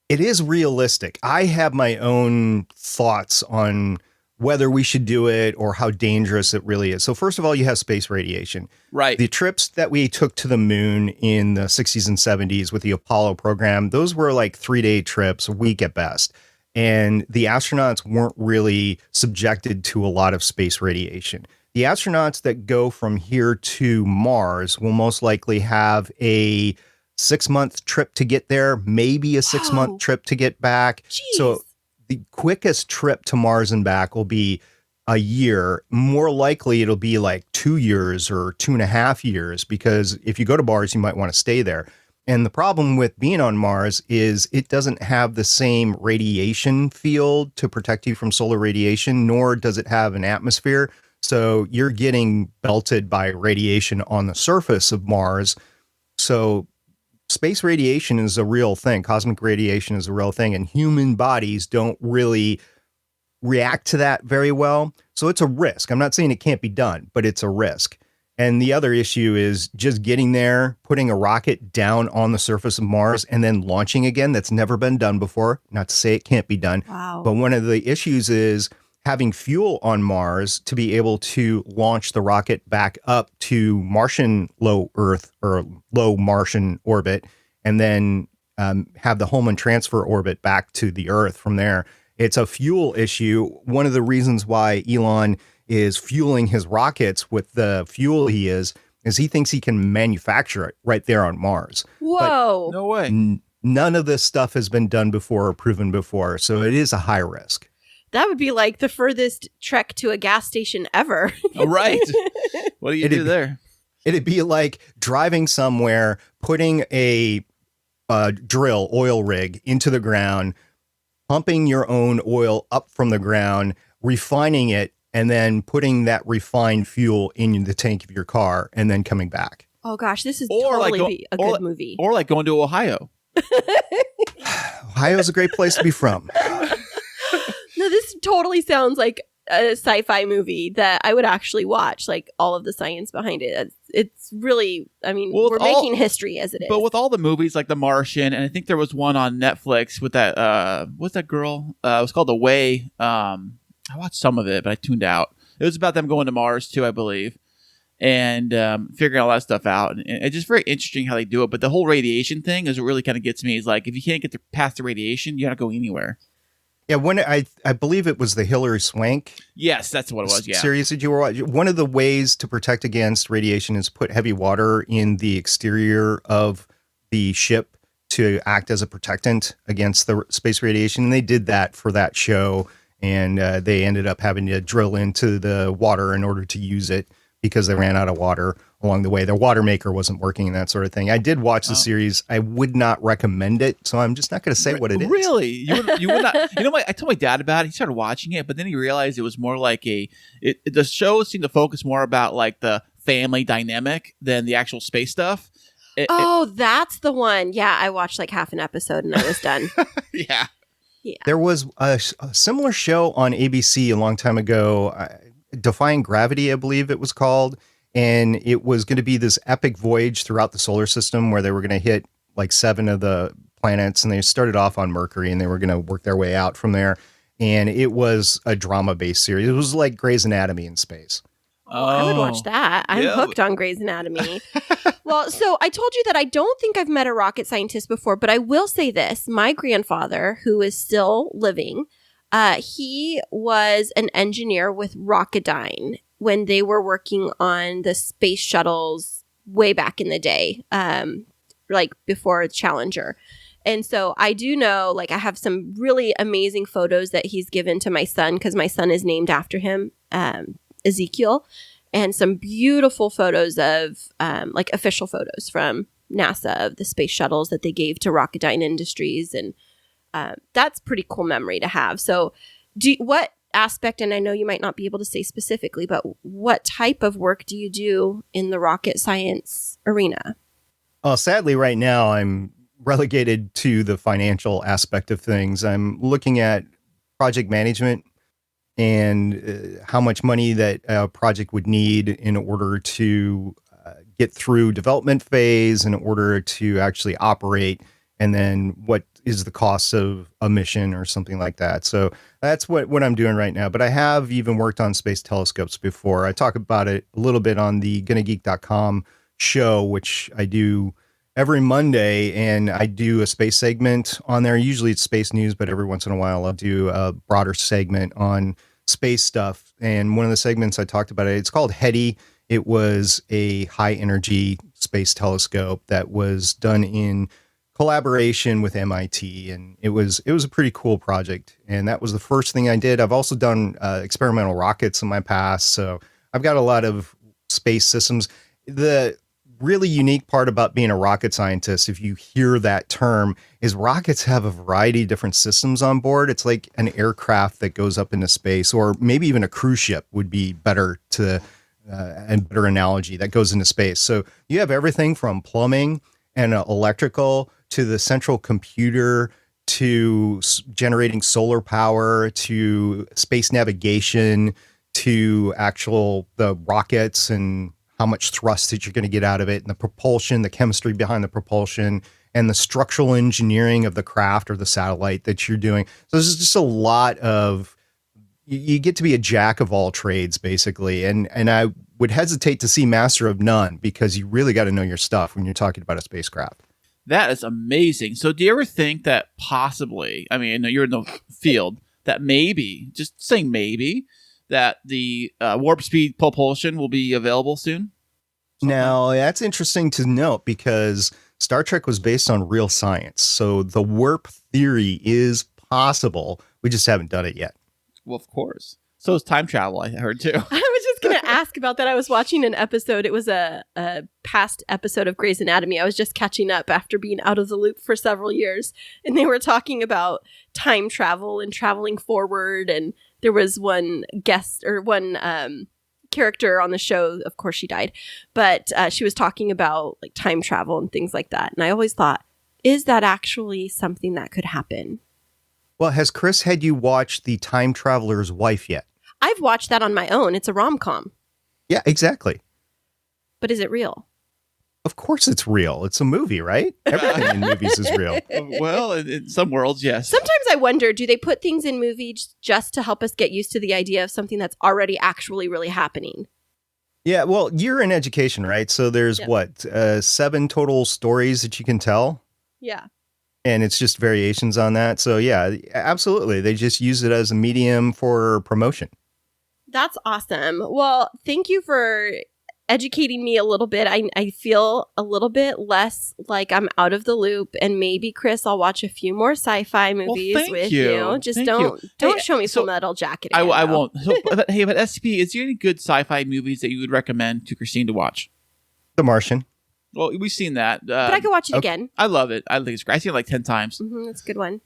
It is realistic. I have my own thoughts on whether we should do it or how dangerous it really is. So first of all, you have space radiation. Right. The trips that we took to the moon in the 60s and 70s with the Apollo program, those were 3-day trips, a week at best. And the astronauts weren't really subjected to a lot of space radiation. The astronauts that go from here to Mars will most likely have a 6-month trip to get there, maybe a 6-month trip to get back. Jeez. So the quickest trip to Mars and back will be a year. More likely it'll be 2 years or 2.5 years, because if you go to Mars, you might want to stay there. And the problem with being on Mars is it doesn't have the same radiation field to protect you from solar radiation, nor does it have an atmosphere. So you're getting belted by radiation on the surface of Mars. So space radiation is a real thing. Cosmic radiation is a real thing, and human bodies don't really react to that very well. So it's a risk. I'm not saying it can't be done, but it's a risk. And the other issue is just getting there, putting a rocket down on the surface of Mars, and then launching again. That's never been done before. Not to say it can't be done. Wow. But one of the issues is having fuel on Mars to be able to launch the rocket back up to Martian low Earth or low Martian orbit, and then have the Hohmann transfer orbit back to the Earth from there. It's a fuel issue. One of the reasons why Elon is fueling his rockets with the fuel he is he thinks he can manufacture it right there on Mars. Whoa. But no way. None of this stuff has been done before or proven before. So it is a high risk. That would be like the furthest trek to a gas station ever. Oh, right. What do you do there? It'd be like driving somewhere, putting a oil rig into the ground, pumping your own oil up from the ground, refining it, and then putting that refined fuel in the tank of your car and then coming back. Oh, gosh, this is totally a good movie. Or like going to Ohio. Ohio is a great place to be from. No, this totally sounds like a sci-fi movie that I would actually watch, like all of the science behind it. It's really, I mean, we're making history as it is. But with all the movies like The Martian, and I think there was one on Netflix with that, what's that girl? It was called The Way. I watched some of it, but I tuned out. It was about them going to Mars too, I believe, and figuring all that stuff out. And it's just very interesting how they do it. But the whole radiation thing is what really kind of gets me. Is like, if you can't get past the radiation, you got to go anywhere. Yeah, when I believe it was the Hilary Swank. Yes, that's what it was. Yeah, series that you were watching. One of the ways to protect against radiation is put heavy water in the exterior of the ship to act as a protectant against the space radiation. And they did that for that show, and they ended up having to drill into the water in order to use it because they ran out of water along the way. Their water maker wasn't working and that sort of thing. I did watch the series. I would not recommend it, so I'm just not going to say what it is. Really? You would not? You know, I told my dad about it. He started watching it, but then he realized it was more like the show seemed to focus more about like the family dynamic than the actual space stuff. That's the one. Yeah, I watched like half an episode and I was done. Yeah. There was a similar show on ABC a long time ago, Defying Gravity, I believe it was called. And it was going to be this epic voyage throughout the solar system where they were going to hit like 7 of the planets. And they started off on Mercury and they were going to work their way out from there. And it was a drama-based series. It was like Grey's Anatomy in space. Oh, I would watch that. I'm hooked on Grey's Anatomy. Well, so I told you that I don't think I've met a rocket scientist before, but I will say this. My grandfather, who is still living, he was an engineer with Rocketdyne when they were working on the space shuttles way back in the day, like before Challenger. And so I do know, like, I have some really amazing photos that he's given to my son because my son is named after him, Ezekiel, and some beautiful photos of like official photos from NASA of the space shuttles that they gave to Rocketdyne Industries. And that's pretty cool memory to have. So what aspect, and I know you might not be able to say specifically, but what type of work do you do in the rocket science arena? Sadly, right now, I'm relegated to the financial aspect of things. I'm looking at project management and how much money that a project would need in order to get through development phase, in order to actually operate, and then what is the cost of a mission or something like that. So that's what I'm doing right now. But I have even worked on space telescopes before. I talk about it a little bit on the GonnaGeek.com show, which I do every Monday, and I do a space segment on there. Usually it's space news, but every once in a while I'll do a broader segment on space stuff. And one of the segments I talked about, it's called HEDI. It was a high energy space telescope that was done in collaboration with MIT, and it was a pretty cool project. And that was the first thing I did. I've also done experimental rockets in my past, so I've got a lot of space systems. The really unique part about being a rocket scientist, if you hear that term, is rockets have a variety of different systems on board. It's like an aircraft that goes up into space, or maybe even a cruise ship would be better to and better analogy, that goes into space. So you have everything from plumbing and electrical to the central computer to generating solar power to space navigation to the rockets and how much thrust that you're going to get out of it, and the propulsion, the chemistry behind the propulsion, and the structural engineering of the craft or the satellite that you're doing. So there's just a lot of, you get to be a jack of all trades, basically. And I would hesitate to see master of none, because you really got to know your stuff when you're talking about a spacecraft. That is amazing. So do you ever think that possibly, I mean, I know you're in the field, that maybe, just saying maybe, that the warp speed propulsion will be available soon? Now, that's interesting to note, because Star Trek was based on real science. So the warp theory is possible. We just haven't done it yet. Well, of course. So is time travel, I heard too. I was just going to ask about that. I was watching an episode. It was a past episode of Grey's Anatomy. I was just catching up after being out of the loop for several years. And they were talking about time travel and traveling forward. And there was one guest or one character on the show. Of course, she died. But she was talking about like time travel and things like that. And I always thought, is that actually something that could happen? Well, has Kris had you watch The Time Traveler's Wife yet? I've watched that on my own. It's a rom-com. Yeah, exactly. But is it real? Of course it's real. It's a movie, right? Everything in movies is real. Well, in some worlds, yes. Sometimes I wonder, do they put things in movies just to help us get used to the idea of something that's already actually really happening? Yeah, well, you're in education, right? So there's 7 total stories that you can tell? Yeah. And it's just variations on that. So yeah, absolutely. They just use it as a medium for promotion. That's awesome. Well, thank you for educating me a little bit. I feel a little bit less like I'm out of the loop, and maybe, Kris, I'll watch a few more sci-fi movies with you. Just don't show me Full Metal Jacket again, I won't. So, but SCP, is there any good sci-fi movies that you would recommend to Kristine to watch? The Martian. Well, we've seen that. But I could watch it again. I love it. I think it's great. I've seen it like 10 times. That's a good one.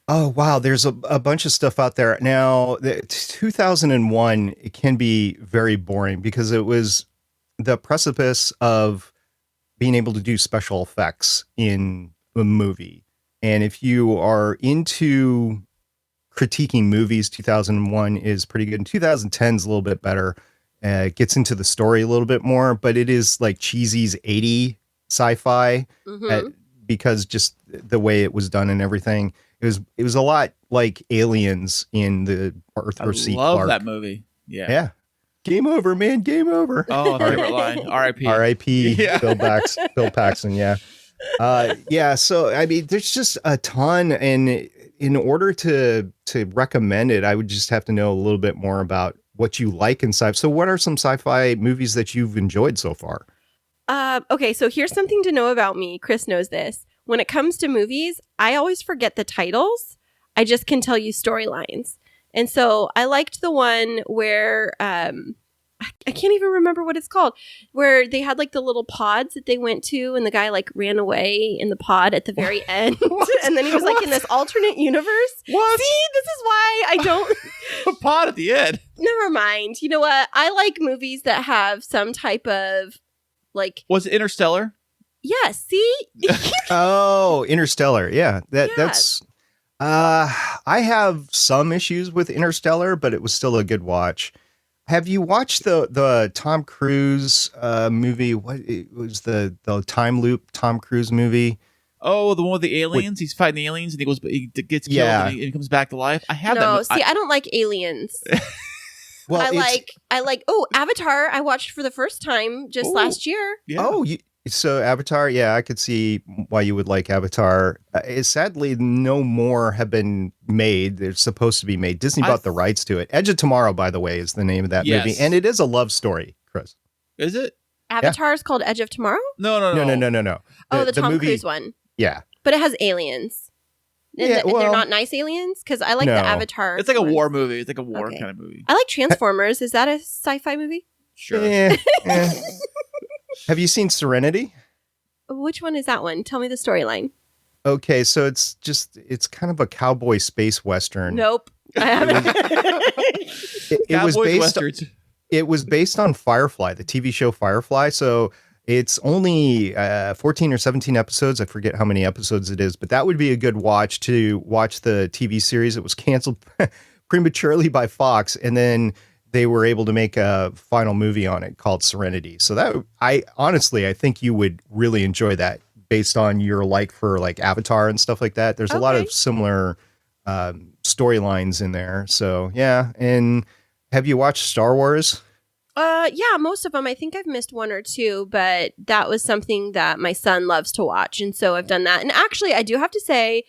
Oh, wow. There's a bunch of stuff out there. Now, 2001, it can be very boring because it was the precipice of being able to do special effects in a movie. And if you are into critiquing movies, 2001 is pretty good. And 2010 is a little bit better. It gets into the story a little bit more, but it is like cheesy's 80 sci-fi because just the way it was done and everything. It was a lot like Aliens in the Arthur C. Clarke. I love that movie. Yeah. Yeah. Game over, man. Game over. Oh, favorite line. R.I.P. R.I.P. Yeah. Bill Paxton. Yeah. Yeah. So, I mean, there's just a ton. And in order to recommend it, I would just have to know a little bit more about what you like in sci-fi. So what are some sci-fi movies that you've enjoyed so far? Okay. So here's something to know about me. Kris knows this. When it comes to movies, I always forget the titles. I just can tell you storylines. And so I liked the one where, I can't even remember what it's called, where they had like the little pods that they went to and the guy like ran away in the pod at the very end. And then he was like in this alternate universe. What? See, this is why I don't. A pod at the end. Never mind. You know what? I like movies that have some type of like. Was it Interstellar? Yeah, see? Oh, Interstellar. Yeah. That's I have some issues with Interstellar, but it was still a good watch. Have you watched the Tom Cruise movie? What it was the time loop Tom Cruise movie? Oh, the one with the aliens. He's fighting the aliens and he gets killed and he comes back to life. I have that. See, I don't like aliens. Well, I like Avatar. I watched for the first time just last year. Yeah. Oh, so Avatar, yeah, I could see why you would like Avatar. Sadly, no more have been made. They're supposed to be made. Disney bought the rights to it. Edge of Tomorrow, by the way, is the name of that movie. And it is a love story, Kris. Is it? Avatar is called Edge of Tomorrow? No. The Tom Cruise one. Yeah. But it has aliens. And they're not nice aliens? Because I like the Avatar. It's like a war movie. It's like a war kind of movie. I like Transformers. Is that a sci-fi movie? Sure. Have you seen Serenity? Which one is that one? Tell me the storyline. Okay, so it's kind of a cowboy space western. Nope. I haven't. It was based on Firefly, the TV show Firefly. So it's only 14 or 17 episodes. I forget how many episodes it is, but that would be a good watch to watch the TV series. It was canceled prematurely by Fox, and then they were able to make a final movie on it called Serenity. So that I think you would really enjoy that based on your like for like Avatar and stuff like that. There's a lot of similar storylines in there. So yeah. And have you watched Star Wars? Yeah, most of them. I think I've missed one or two, but that was something that my son loves to watch. And so I've done that. And actually, I do have to say,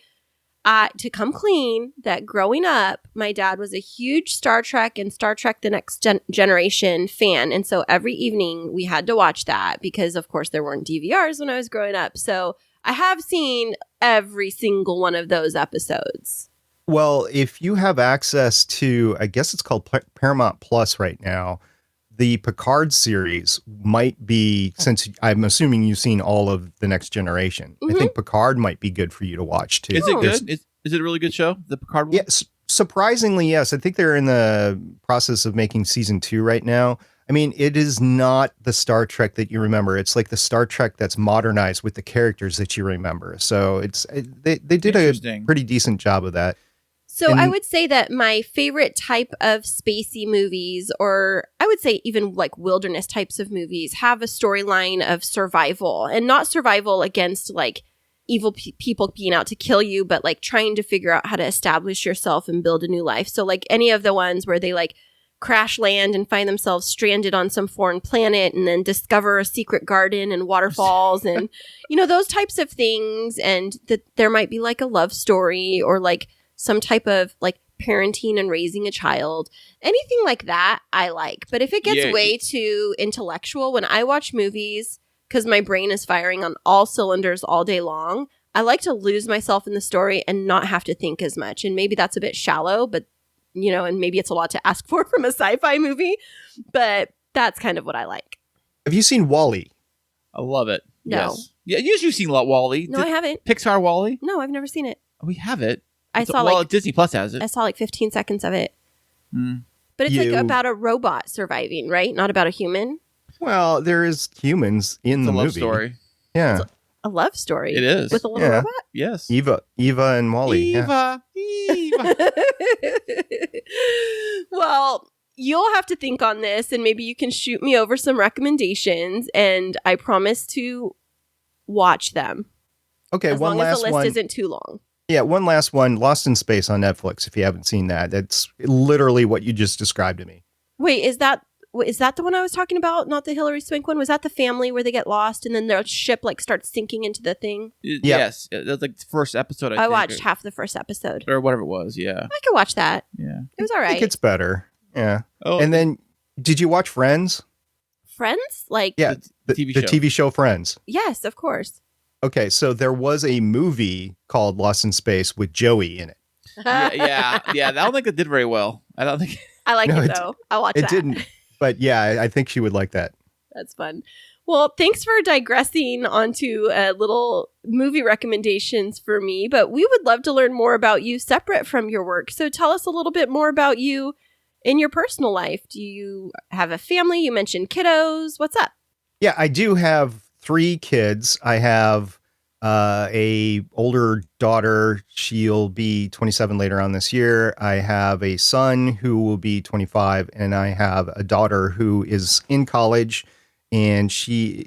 to come clean, that growing up, my dad was a huge Star Trek and Star Trek The Next Generation fan. And so every evening we had to watch that because, of course, there weren't DVRs when I was growing up. So I have seen every single one of those episodes. Well, if you have access to, I guess it's called Paramount Plus right now, the Picard series might be, since I'm assuming you've seen all of The Next Generation, I think Picard might be good for you to watch too. Is it good? Is it a really good show, the Picard one? Yes, surprisingly, yes. I think they're in the process of making season 2 right now. I mean, it is not the Star Trek that you remember. It's like the Star Trek that's modernized with the characters that you remember. So they did a pretty decent job of that. So I would say that my favorite type of spacey movies, or I would say even like wilderness types of movies, have a storyline of survival, and not survival against like evil people being out to kill you, but like trying to figure out how to establish yourself and build a new life. So like any of the ones where they like crash land and find themselves stranded on some foreign planet and then discover a secret garden and waterfalls and, you know, those types of things. And that there might be like a love story or like some type of like parenting and raising a child. Anything like that, I like. But if it gets way too intellectual, when I watch movies, because my brain is firing on all cylinders all day long, I like to lose myself in the story and not have to think as much. And maybe that's a bit shallow, but, you know, and maybe it's a lot to ask for from a sci-fi movie. But that's kind of what I like. Have you seen WALL-E? I love it. No. Yes. Yeah, you've seen WALL-E. No, I haven't. Pixar WALL-E? No, I've never seen it. We have it. Disney Plus has it. I saw like 15 seconds of it. But it's like about a robot surviving, right? Not about a human. Well, there is humans in the movie. It's a love story. Yeah. It's a love story. It is. With a little robot? Yes. Eva and Wally. Eva. Well, you'll have to think on this, and maybe you can shoot me over some recommendations, and I promise to watch them. Okay, as long as the list isn't too long. Yeah, one last one, Lost in Space on Netflix, if you haven't seen that. That's literally what you just described to me. Wait, is that the one I was talking about? Not the Hilary Swank one? Was that the family where they get lost and then their ship like starts sinking into the thing? Yes. That was like the first episode, I think. watched half the first episode. Or whatever it was, yeah. I could watch that. Yeah. It was all right. I think it's better. Yeah. Oh, and then, did you watch Friends? Friends? Like Yeah, the TV show Friends. Yes, of course. Okay, so there was a movie called Lost in Space with Joey in it. Yeah. I don't think it did very well. I don't think. I like it though. I watched that. It didn't, but yeah, I think she would like that. That's fun. Well, thanks for digressing onto little movie recommendations for me, but we would love to learn more about you separate from your work. So tell us a little bit more about you in your personal life. Do you have a family? You mentioned kiddos. What's up? Yeah, I do have 3 kids. I have a older daughter. She'll be 27 later on this year. I have a son who will be 25, and I have a daughter who is in college, and she'll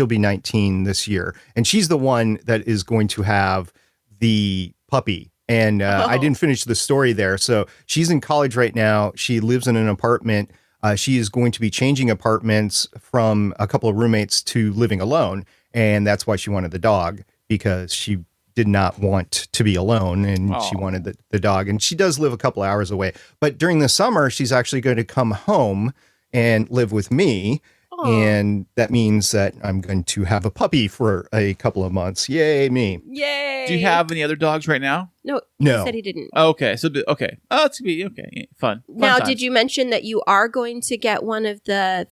be 19 this year. And she's the one that is going to have the puppy. And I didn't finish the story there. So she's in college right now. She lives in an apartment. She is going to be changing apartments from a couple of roommates to living alone. And that's why she wanted the dog, because she did not want to be alone, and she wanted the dog. And she does live a couple hours away. But during the summer, she's actually going to come home and live with me. And that means that I'm going to have a puppy for a couple of months. Yay, me. Yay. Do you have any other dogs right now? No. He said he didn't. Okay. Okay. Oh, it's going to be okay. Fun now, times. Did you mention that you are going to get one of the,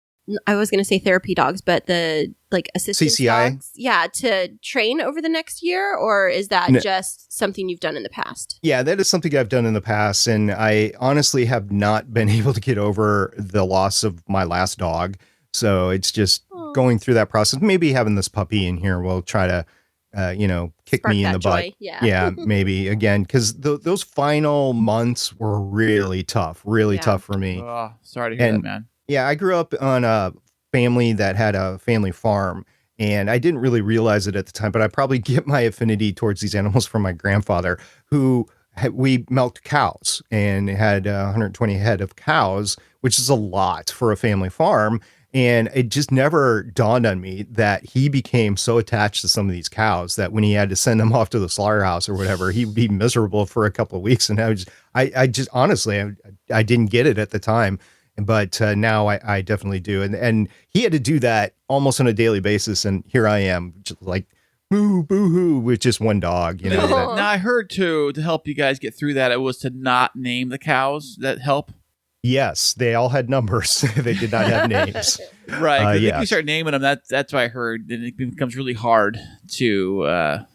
I was going to say therapy dogs, but the like assistance CCI? dogs? Yeah, to train over the next year? Or is that just something you've done in the past? Yeah, that is something I've done in the past. And I honestly have not been able to get over the loss of my last dog. So it's just going through that process. Maybe having this puppy in here will try to, kick Spark me in the butt. joy. Yeah, maybe again, because those final months were really tough for me. Oh, sorry to hear that, man. Yeah, I grew up on a family that had a family farm, and I didn't really realize it at the time, but I probably get my affinity towards these animals from my grandfather, who we milked cows and had 120 head of cows, which is a lot for a family farm. And it just never dawned on me that he became so attached to some of these cows that when he had to send them off to the slaughterhouse or whatever, he'd be miserable for a couple of weeks. And I just honestly, I didn't get it at the time, but now I definitely do. And he had to do that almost on a daily basis. And here I am, just like, boo-hoo, with just one dog. Now, I heard to help you guys get through that, it was to not name the cows that help. Yes, they all had numbers. They did not have names. Right. If you start naming them, that's what I heard. Then it becomes really hard to,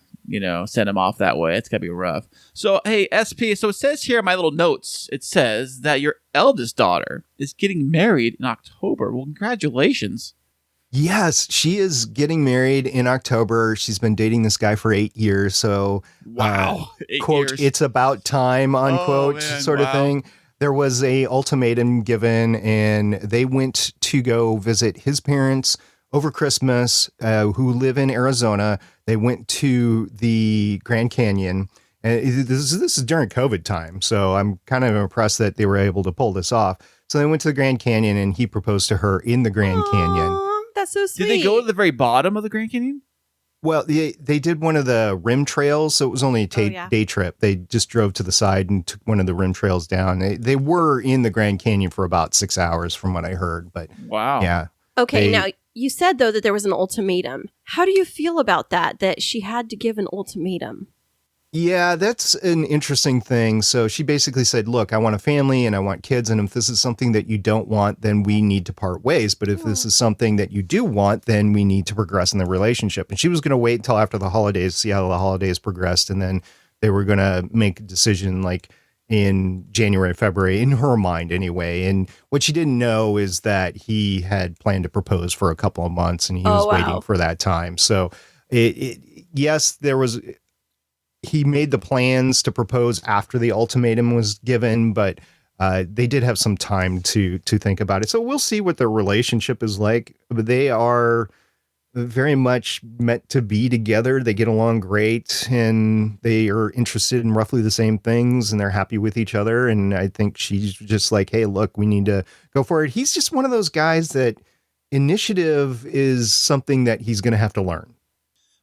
send them off that way. It's got to be rough. So, hey, SP, so it says here in my little notes, it says that your eldest daughter is getting married in October. Well, congratulations. Yes, she is getting married in October. She's been dating this guy for 8 years. So, wow, 8 quote, years. It's about time, unquote, sort of thing. There was a ultimatum given, and they went to go visit his parents over Christmas, who live in Arizona. They went to the Grand Canyon. And this is during COVID time, so I'm kind of impressed that they were able to pull this off. So they went to the Grand Canyon, and he proposed to her in the Grand Canyon. That's so sweet. Did they go to the very bottom of the Grand Canyon? Well, they did one of the rim trails, so it was only a day trip. They just drove to the side and took one of the rim trails down. They were in the Grand Canyon for about 6 hours from what I heard. But wow. Yeah. Okay, now you said, though, that there was an ultimatum. How do you feel about that she had to give an ultimatum? Yeah, that's an interesting thing. So she basically said, look, I want a family and I want kids. And if this is something that you don't want, then we need to part ways. But if this is something that you do want, then we need to progress in the relationship. And she was going to wait until after the holidays, see how the holidays progressed. And then they were going to make a decision like in January, February, in her mind anyway. And what she didn't know is that he had planned to propose for a couple of months and he was waiting for that time. So yes, there was... He made the plans to propose after the ultimatum was given, but they did have some time to think about it. So we'll see what their relationship is like. But they are very much meant to be together. They get along great, and they are interested in roughly the same things, and they're happy with each other. And I think she's just like, hey, look, we need to go for it. He's just one of those guys that initiative is something that he's going to have to learn.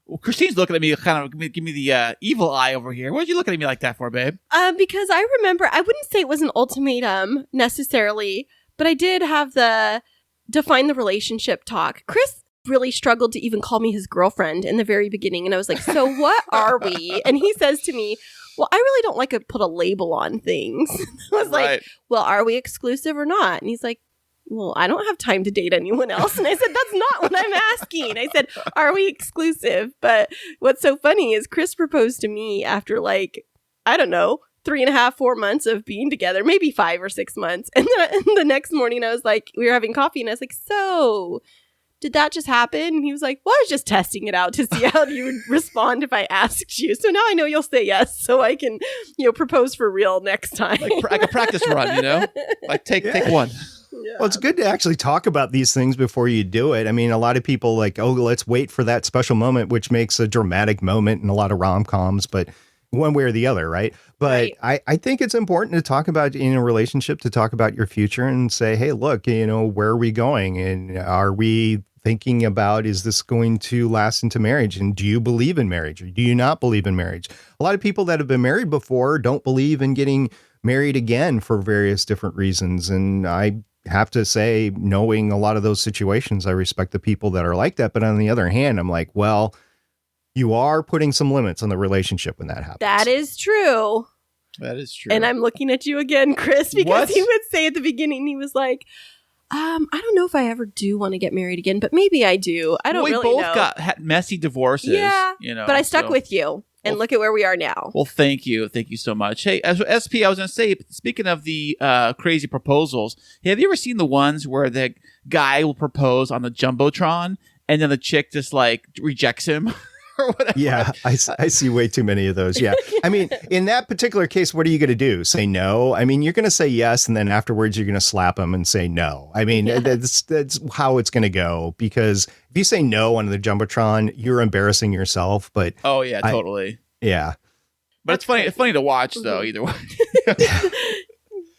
Well, Kristine's looking at me, kind of give me the evil eye over here. Why'd you look at me like that for, babe? Because I remember, I wouldn't say it was an ultimatum necessarily, but I did have the define the relationship talk. Kris really struggled to even call me his girlfriend in the very beginning. And I was like, so what are we? And he says to me, well, I really don't like to put a label on things. I was like, well, are we exclusive or not? And he's like, well, I don't have time to date anyone else. And I said, that's not what I'm asking. I said, are we exclusive? But what's so funny is Kris proposed to me after like, I don't know, 3.5, 4 months of being together, maybe 5 or 6 months. And then the next morning I was like, we were having coffee and I was like, so did that just happen? And he was like, well, I was just testing it out to see how you would respond if I asked you. So now I know you'll say yes, so I can, propose for real next time. Like a practice run, like take one. Yeah. Well, it's good to actually talk about these things before you do it. I mean, a lot of people like, oh, let's wait for that special moment, which makes a dramatic moment in a lot of rom-coms, but one way or the other, right? But I think it's important to talk about in a relationship, to talk about your future and say, hey, look, where are we going? And are we thinking about, is this going to last into marriage? And do you believe in marriage or do you not believe in marriage? A lot of people that have been married before don't believe in getting married again for various different reasons. And I have to say, knowing a lot of those situations, I respect the people that are like that. But on the other hand, I'm like, well, you are putting some limits on the relationship when that happens. That is true. That is true. And I'm looking at you again, Kris, because he would say at the beginning, he was like, I don't know if I ever do want to get married again, but maybe I do. I don't really know. We both had messy divorces. Yeah, but I stuck with you. And look at where we are now. Well, thank you. Thank you so much. Hey, SP, I was going to say, speaking of the crazy proposals, have you ever seen the ones where the guy will propose on the Jumbotron and then the chick just like rejects him? Or whatever. Yeah, I see way too many of those. Yeah. I mean, in that particular case, what are you going to do? Say no? I mean, you're going to say yes, and then afterwards you're going to slap him and say no. I mean, that's how it's going to go, because if you say no on the Jumbotron, you're embarrassing yourself. But oh, yeah, totally. Yeah. But it's funny. It's funny to watch, though, either way.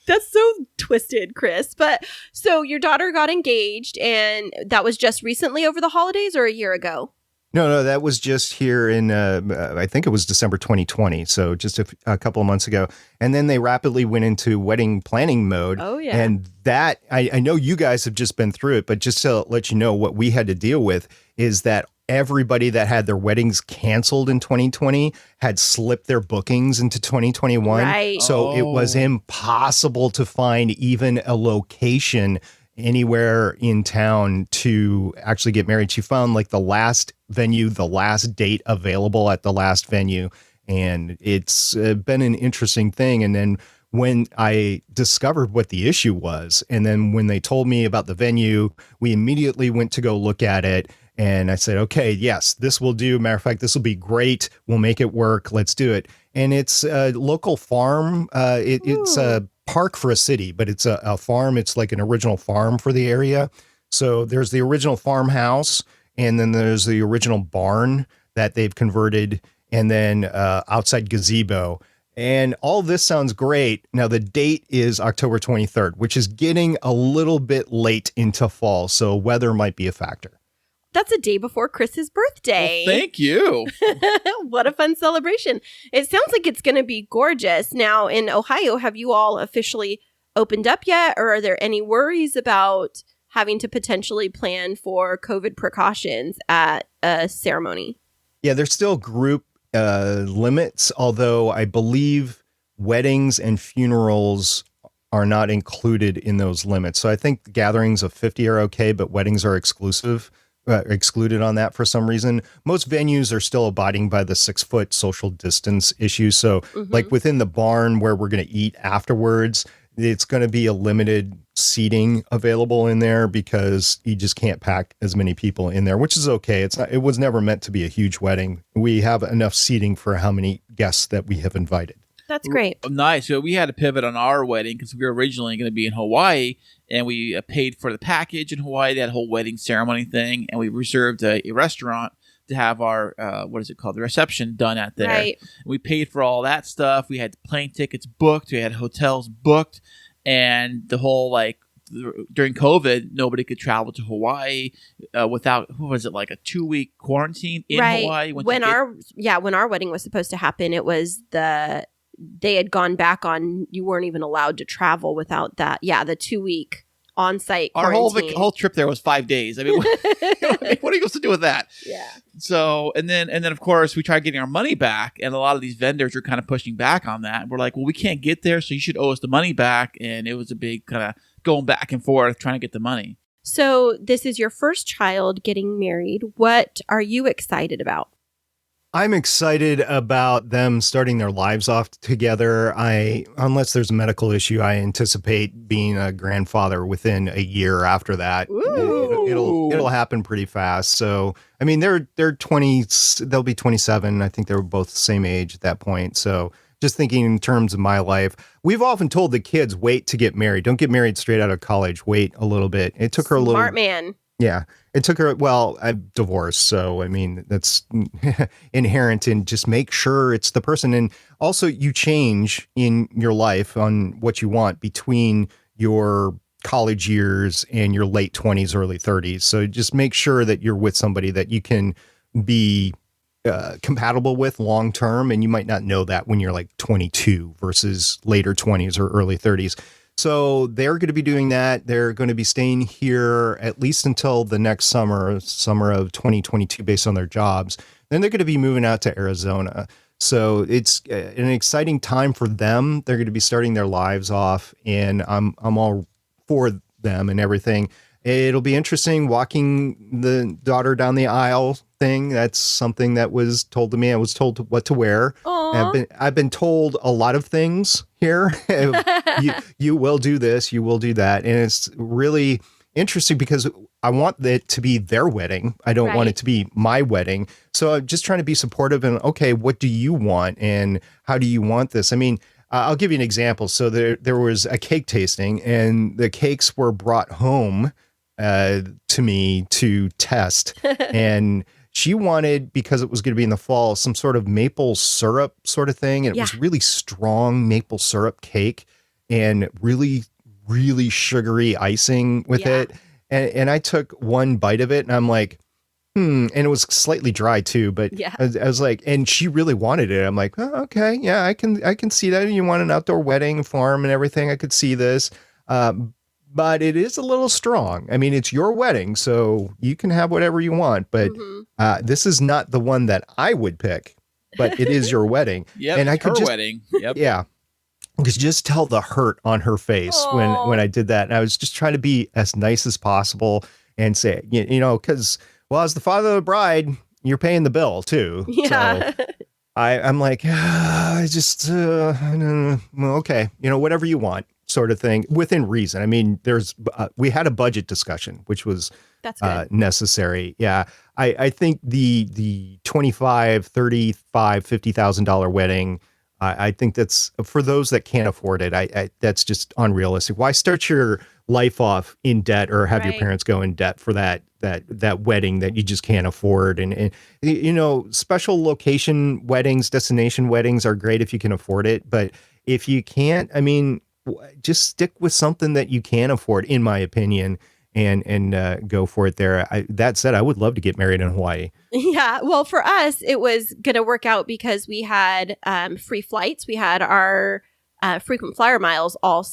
That's so twisted, Kris. But so your daughter got engaged, and that was just recently over the holidays or a year ago? No, that was just here in, I think it was December 2020. So just a couple of months ago. And then they rapidly went into wedding planning mode. Oh, yeah. And that, I know you guys have just been through it, but just to let you know what we had to deal with is that everybody that had their weddings canceled in 2020 had slipped their bookings into 2021. Right. So it was impossible to find even a location anywhere in town to actually get married. She found like the last venue, the last date available at the last venue. And it's been an interesting thing. And then when I discovered what the issue was. And then when they told me about the venue, we immediately went to go look at it. And I said, okay, yes, this will do. Matter of fact, this will be great. We'll make it work. Let's do it. And it's a local farm. It's a park for a city, but it's a farm. It's like an original farm for the area. So there's the original farmhouse, and then there's the original barn that they've converted, and then outside gazebo. And all this sounds great. Now, the date is October 23rd, which is getting a little bit late into fall, so weather might be a factor. That's a day before Chris's birthday. Well, thank you. What a fun celebration. It sounds like it's going to be gorgeous. Now, in Ohio, have you all officially opened up yet? Or are there any worries about having to potentially plan for COVID precautions at a ceremony? Yeah, there's still group limits, although I believe weddings and funerals are not included in those limits. So I think gatherings of 50 are okay, but weddings are excluded on that for some reason. Most venues are still abiding by the 6-foot social distance issue. So like within the barn where we're going to eat afterwards, it's going to be a limited seating available in there because you just can't pack as many people in there, which is okay. It was never meant to be a huge wedding. We have enough seating for how many guests that we have invited. That's great. Nice. So we had to pivot on our wedding because we were originally going to be in Hawaii, and we paid for the package in Hawaii, that whole wedding ceremony thing, and we reserved a restaurant to have our, the reception done at there. Right. We paid for all that stuff. We had plane tickets booked. We had hotels booked. And the whole, during COVID, nobody could travel to Hawaii without, like a 2-week quarantine in Hawaii? When our wedding was supposed to happen, it was they had gone back on, you weren't even allowed to travel without that. Yeah, the 2-week on-site quarantine. Our whole trip there was 5 days. I mean, what are you supposed to do with that? Yeah. So, and then of course we tried getting our money back, and a lot of these vendors are kind of pushing back on that. We're like, well, we can't get there, so you should owe us the money back. And it was a big kind of going back and forth trying to get the money. So this is your first child getting married. What are you excited about? I'm excited about them starting their lives off together. Unless there's a medical issue, I anticipate being a grandfather within a year after that. It'll happen pretty fast. So, I mean, they're 20, they'll be 27. I think they were both the same age at that point. So just thinking in terms of my life, we've often told the kids, wait to get married. Don't get married straight out of college. Wait a little bit. It took her a little. Smart man. Yeah, it took her. Well, I'm divorced, so I mean that's inherent in just make sure it's the person. And also, you change in your life on what you want between your college years and your late 20s, early 30s. So just make sure that you're with somebody that you can be compatible with long term, and you might not know that when you're like 22 versus later 20s or early 30s. So they're going to be doing that. They're going to be staying here at least until the next summer of 2022 based on their jobs. Then they're going to be moving out to Arizona. So it's an exciting time for them. They're going to be starting their lives off, and I'm all for them and everything. It'll be interesting walking the daughter down the aisle thing. That's something that was told to me. I was told what to wear. I've been told a lot of things here. you will do this, you will do that. And it's really interesting because I want it to be their wedding. I don't want it to be my wedding. So I'm just trying to be supportive and, okay, what do you want? And how do you want this? I mean, I'll give you an example. So there was a cake tasting, and the cakes were brought home to me to test. And she wanted, because it was going to be in the fall, some sort of maple syrup sort of thing. And it was really strong maple syrup cake and really, really sugary icing with it. And I took one bite of it, and I'm like, and it was slightly dry too, but I was like, and she really wanted it. I'm like, oh, okay, yeah, I can see that. You want an outdoor wedding farm and everything. I could see this. But it is a little strong. I mean, it's your wedding, so you can have whatever you want. But this is not the one that I would pick, but it is your wedding. Yeah, and I could her wedding. Yep. Yeah. You could just tell the hurt on her face when I did that. And I was just trying to be as nice as possible and say, you know, because, well, as the father of the bride, you're paying the bill too. Yeah. So I'm like, I just, okay, whatever you want, sort of thing, within reason. I mean, we had a budget discussion, which was necessary. Yeah. I think the $25,000, $35,000, $50,000 wedding, I think that's for those that can't afford it. That's just unrealistic. Why start your life off in debt or have your parents go in debt for that wedding that you just can't afford? And special location weddings, destination weddings are great if you can afford it. But if you can't, I mean, just stick with something that you can afford, in my opinion, and go for it there. That said, I would love to get married in Hawaii. Yeah. Well, for us, it was going to work out because we had free flights. We had our frequent flyer miles all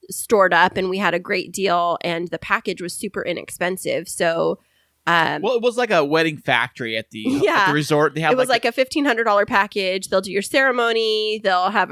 stored up, and we had a great deal, and the package was super inexpensive. So well, it was like a wedding factory at the resort. They had it was like a $1,500 package. They'll do your ceremony. They'll have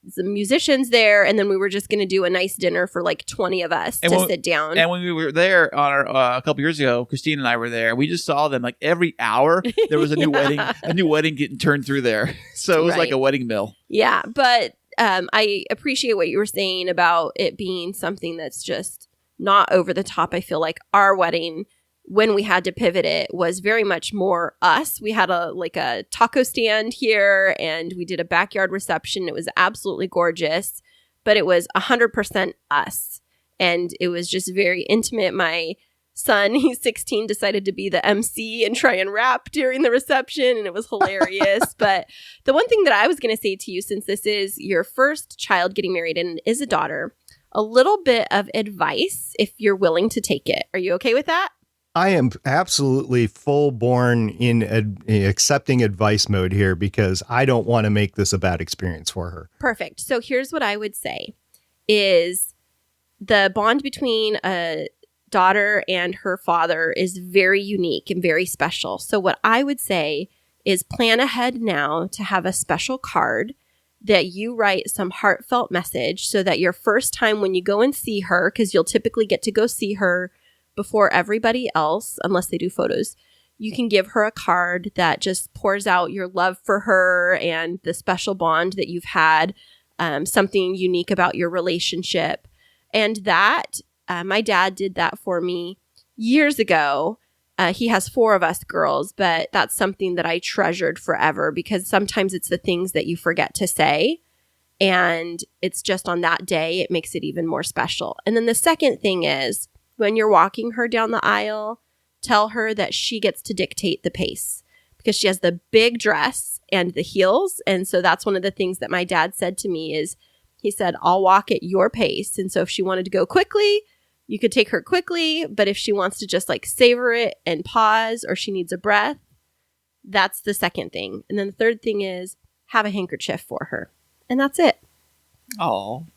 some musicians there, and then we were just going to do a nice dinner for like 20 of us to sit down. And when we were there on our a couple years ago, Kristine and I were there. We just saw them like every hour. There was a new wedding getting turned through there. So it was like a wedding mill. Yeah, but I appreciate what you were saying about it being something that's just not over the top. I feel like our wedding, when we had to pivot it, was very much more us. We had a taco stand here, and we did a backyard reception. It was absolutely gorgeous, but it was 100% us. And it was just very intimate. My son, he's 16, decided to be the MC and try and rap during the reception, and it was hilarious. But the one thing that I was going to say to you, since this is your first child getting married and is a daughter, a little bit of advice if you're willing to take it. Are you okay with that? I am absolutely full-born in accepting advice mode here because I don't want to make this a bad experience for her. Perfect. So here's what I would say is the bond between a daughter and her father is very unique and very special. So what I would say is plan ahead now to have a special card that you write some heartfelt message so that your first time when you go and see her, because you'll typically get to go see her before everybody else, unless they do photos, you can give her a card that just pours out your love for her and the special bond that you've had, something unique about your relationship. And that, my dad did that for me years ago. He has 4 of us girls, but that's something that I treasured forever because sometimes it's the things that you forget to say. And it's just on that day, it makes it even more special. And then the second thing is, when you're walking her down the aisle, tell her that she gets to dictate the pace because she has the big dress and the heels. And so that's one of the things that my dad said to me is he said, I'll walk at your pace. And so if she wanted to go quickly, you could take her quickly. But if she wants to just like savor it and pause or she needs a breath, that's the second thing. And then the third thing is have a handkerchief for her. And that's it. Oh.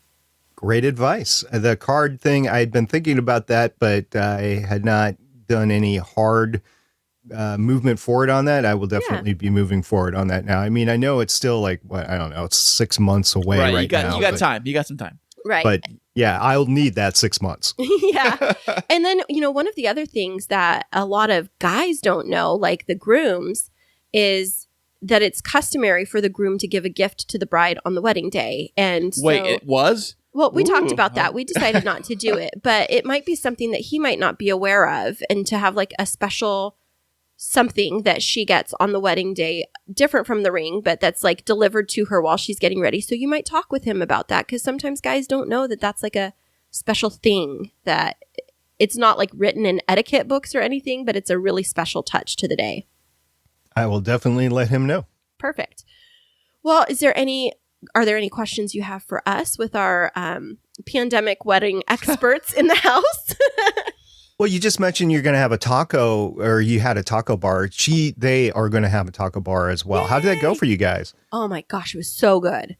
Great advice. The card thing, I had been thinking about that, but I had not done any hard movement forward on that. I will definitely be moving forward on that now. I mean, I know it's still like, I don't know, it's 6 months away right now. You got time. You got some time. Right. But yeah, I'll need that 6 months. Yeah. And then, one of the other things that a lot of guys don't know, like the grooms, is that it's customary for the groom to give a gift to the bride on the wedding day. And wait, it was? Well, we talked about that. We decided not to do it, but it might be something that he might not be aware of, and to have like a special something that she gets on the wedding day, different from the ring, but that's like delivered to her while she's getting ready. So you might talk with him about that because sometimes guys don't know that that's like a special thing, that it's not like written in etiquette books or anything, but it's a really special touch to the day. I will definitely let him know. Perfect. Well, are there any questions you have for us with our pandemic wedding experts in the house? Well, you just mentioned you're going to have a taco, or you had a taco bar. They are going to have a taco bar as well. Yay! How did that go for you guys? Oh my gosh, it was so good.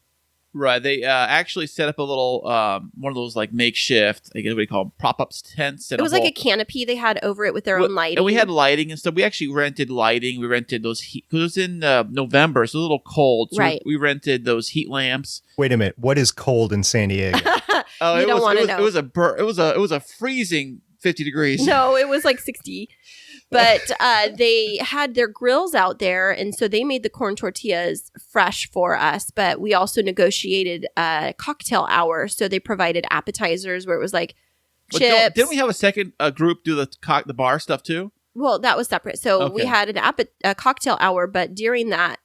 Right. They actually set up a little, one of those like makeshift, I guess what do you call them, prop-up tents. It was like a canopy they had over it with their own lighting. And we had lighting and stuff. We actually rented lighting. We rented those heat, because it was in November, so it was a little cold. So right. we rented those heat lamps. Wait a minute. What is cold in San Diego? You don't want to know. It was a freezing 50 degrees. No, it was like 60. But they had their grills out there, and so they made the corn tortillas fresh for us. But we also negotiated a cocktail hour, so they provided appetizers where it was like chips. Didn't we have a second group do the bar stuff too? Well, that was separate. So we had a cocktail hour, but during that,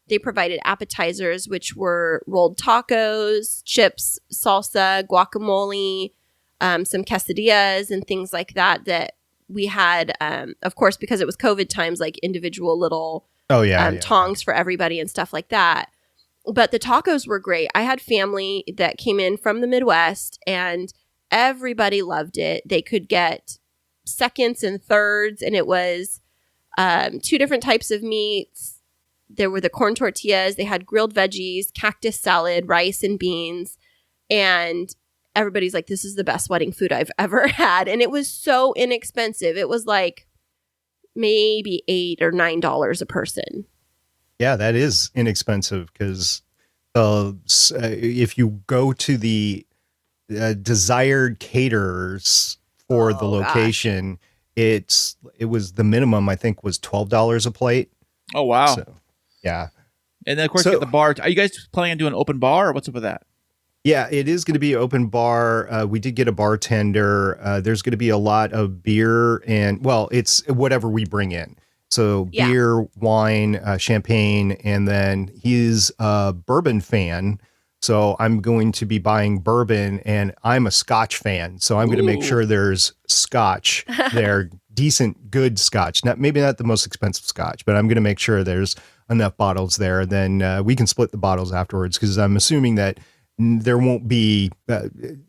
they provided appetizers, which were rolled tacos, chips, salsa, guacamole, some quesadillas, and things like that. That we had, of course, because it was COVID times, like individual little tongs for everybody and stuff like that. But the tacos were great. I had family that came in from the Midwest, and everybody loved it. They could get seconds and thirds, and it was 2 different types of meats. There were the corn tortillas. They had grilled veggies, cactus salad, rice, and beans. And everybody's like, this is the best wedding food I've ever had. And it was so inexpensive. It was like maybe $8 or $9 a person. Yeah, that is inexpensive because if you go to the desired caterers for the location, it was the minimum, I think, was $12 a plate. Oh, wow. So, yeah. And then, of course, you get the bar. Are you guys planning on doing an open bar, or what's up with that? Yeah, it is going to be an open bar. We did get a bartender. There's going to be a lot of beer and, well, it's whatever we bring in. So beer, wine, champagne, and then he's a bourbon fan. So I'm going to be buying bourbon, and I'm a Scotch fan. So I'm going to make sure there's Scotch there, decent, good Scotch. Maybe not the most expensive Scotch, but I'm going to make sure there's enough bottles there. Then we can split the bottles afterwards, because I'm assuming that there won't be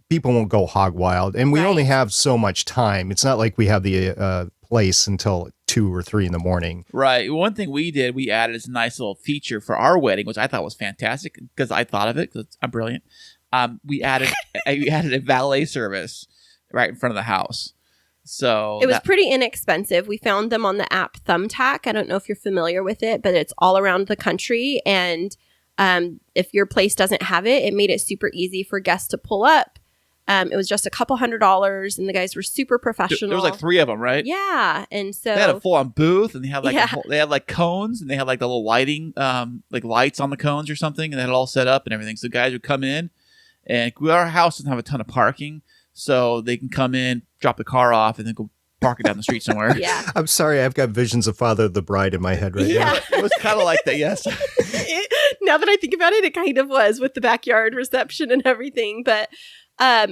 people won't go hog wild, and we only have so much time. It's not like we have the place until 2 or 3 in the morning. Right. One thing we did, we added this nice little feature for our wedding, which I thought was fantastic because I thought of it because I'm brilliant. We added a valet service right in front of the house. So it was pretty inexpensive. We found them on the app Thumbtack. I don't know if you're familiar with it, but it's all around the country. And if your place doesn't have it, it made it super easy for guests to pull up. It was just a couple $100s, and the guys were super professional. There was like 3 of them, right? Yeah, and so they had a full-on booth, and they had like they had like cones, and they had like the little lighting, like lights on the cones or something, and they had it all set up and everything. So guys would come in, and our house doesn't have a ton of parking, so they can come in, drop the car off, and then go park it down the street somewhere. Yeah. I'm sorry, I've got visions of Father of the Bride in my head right now. It was kind of like that, yes. Now that I think about it, it kind of was with the backyard reception and everything, but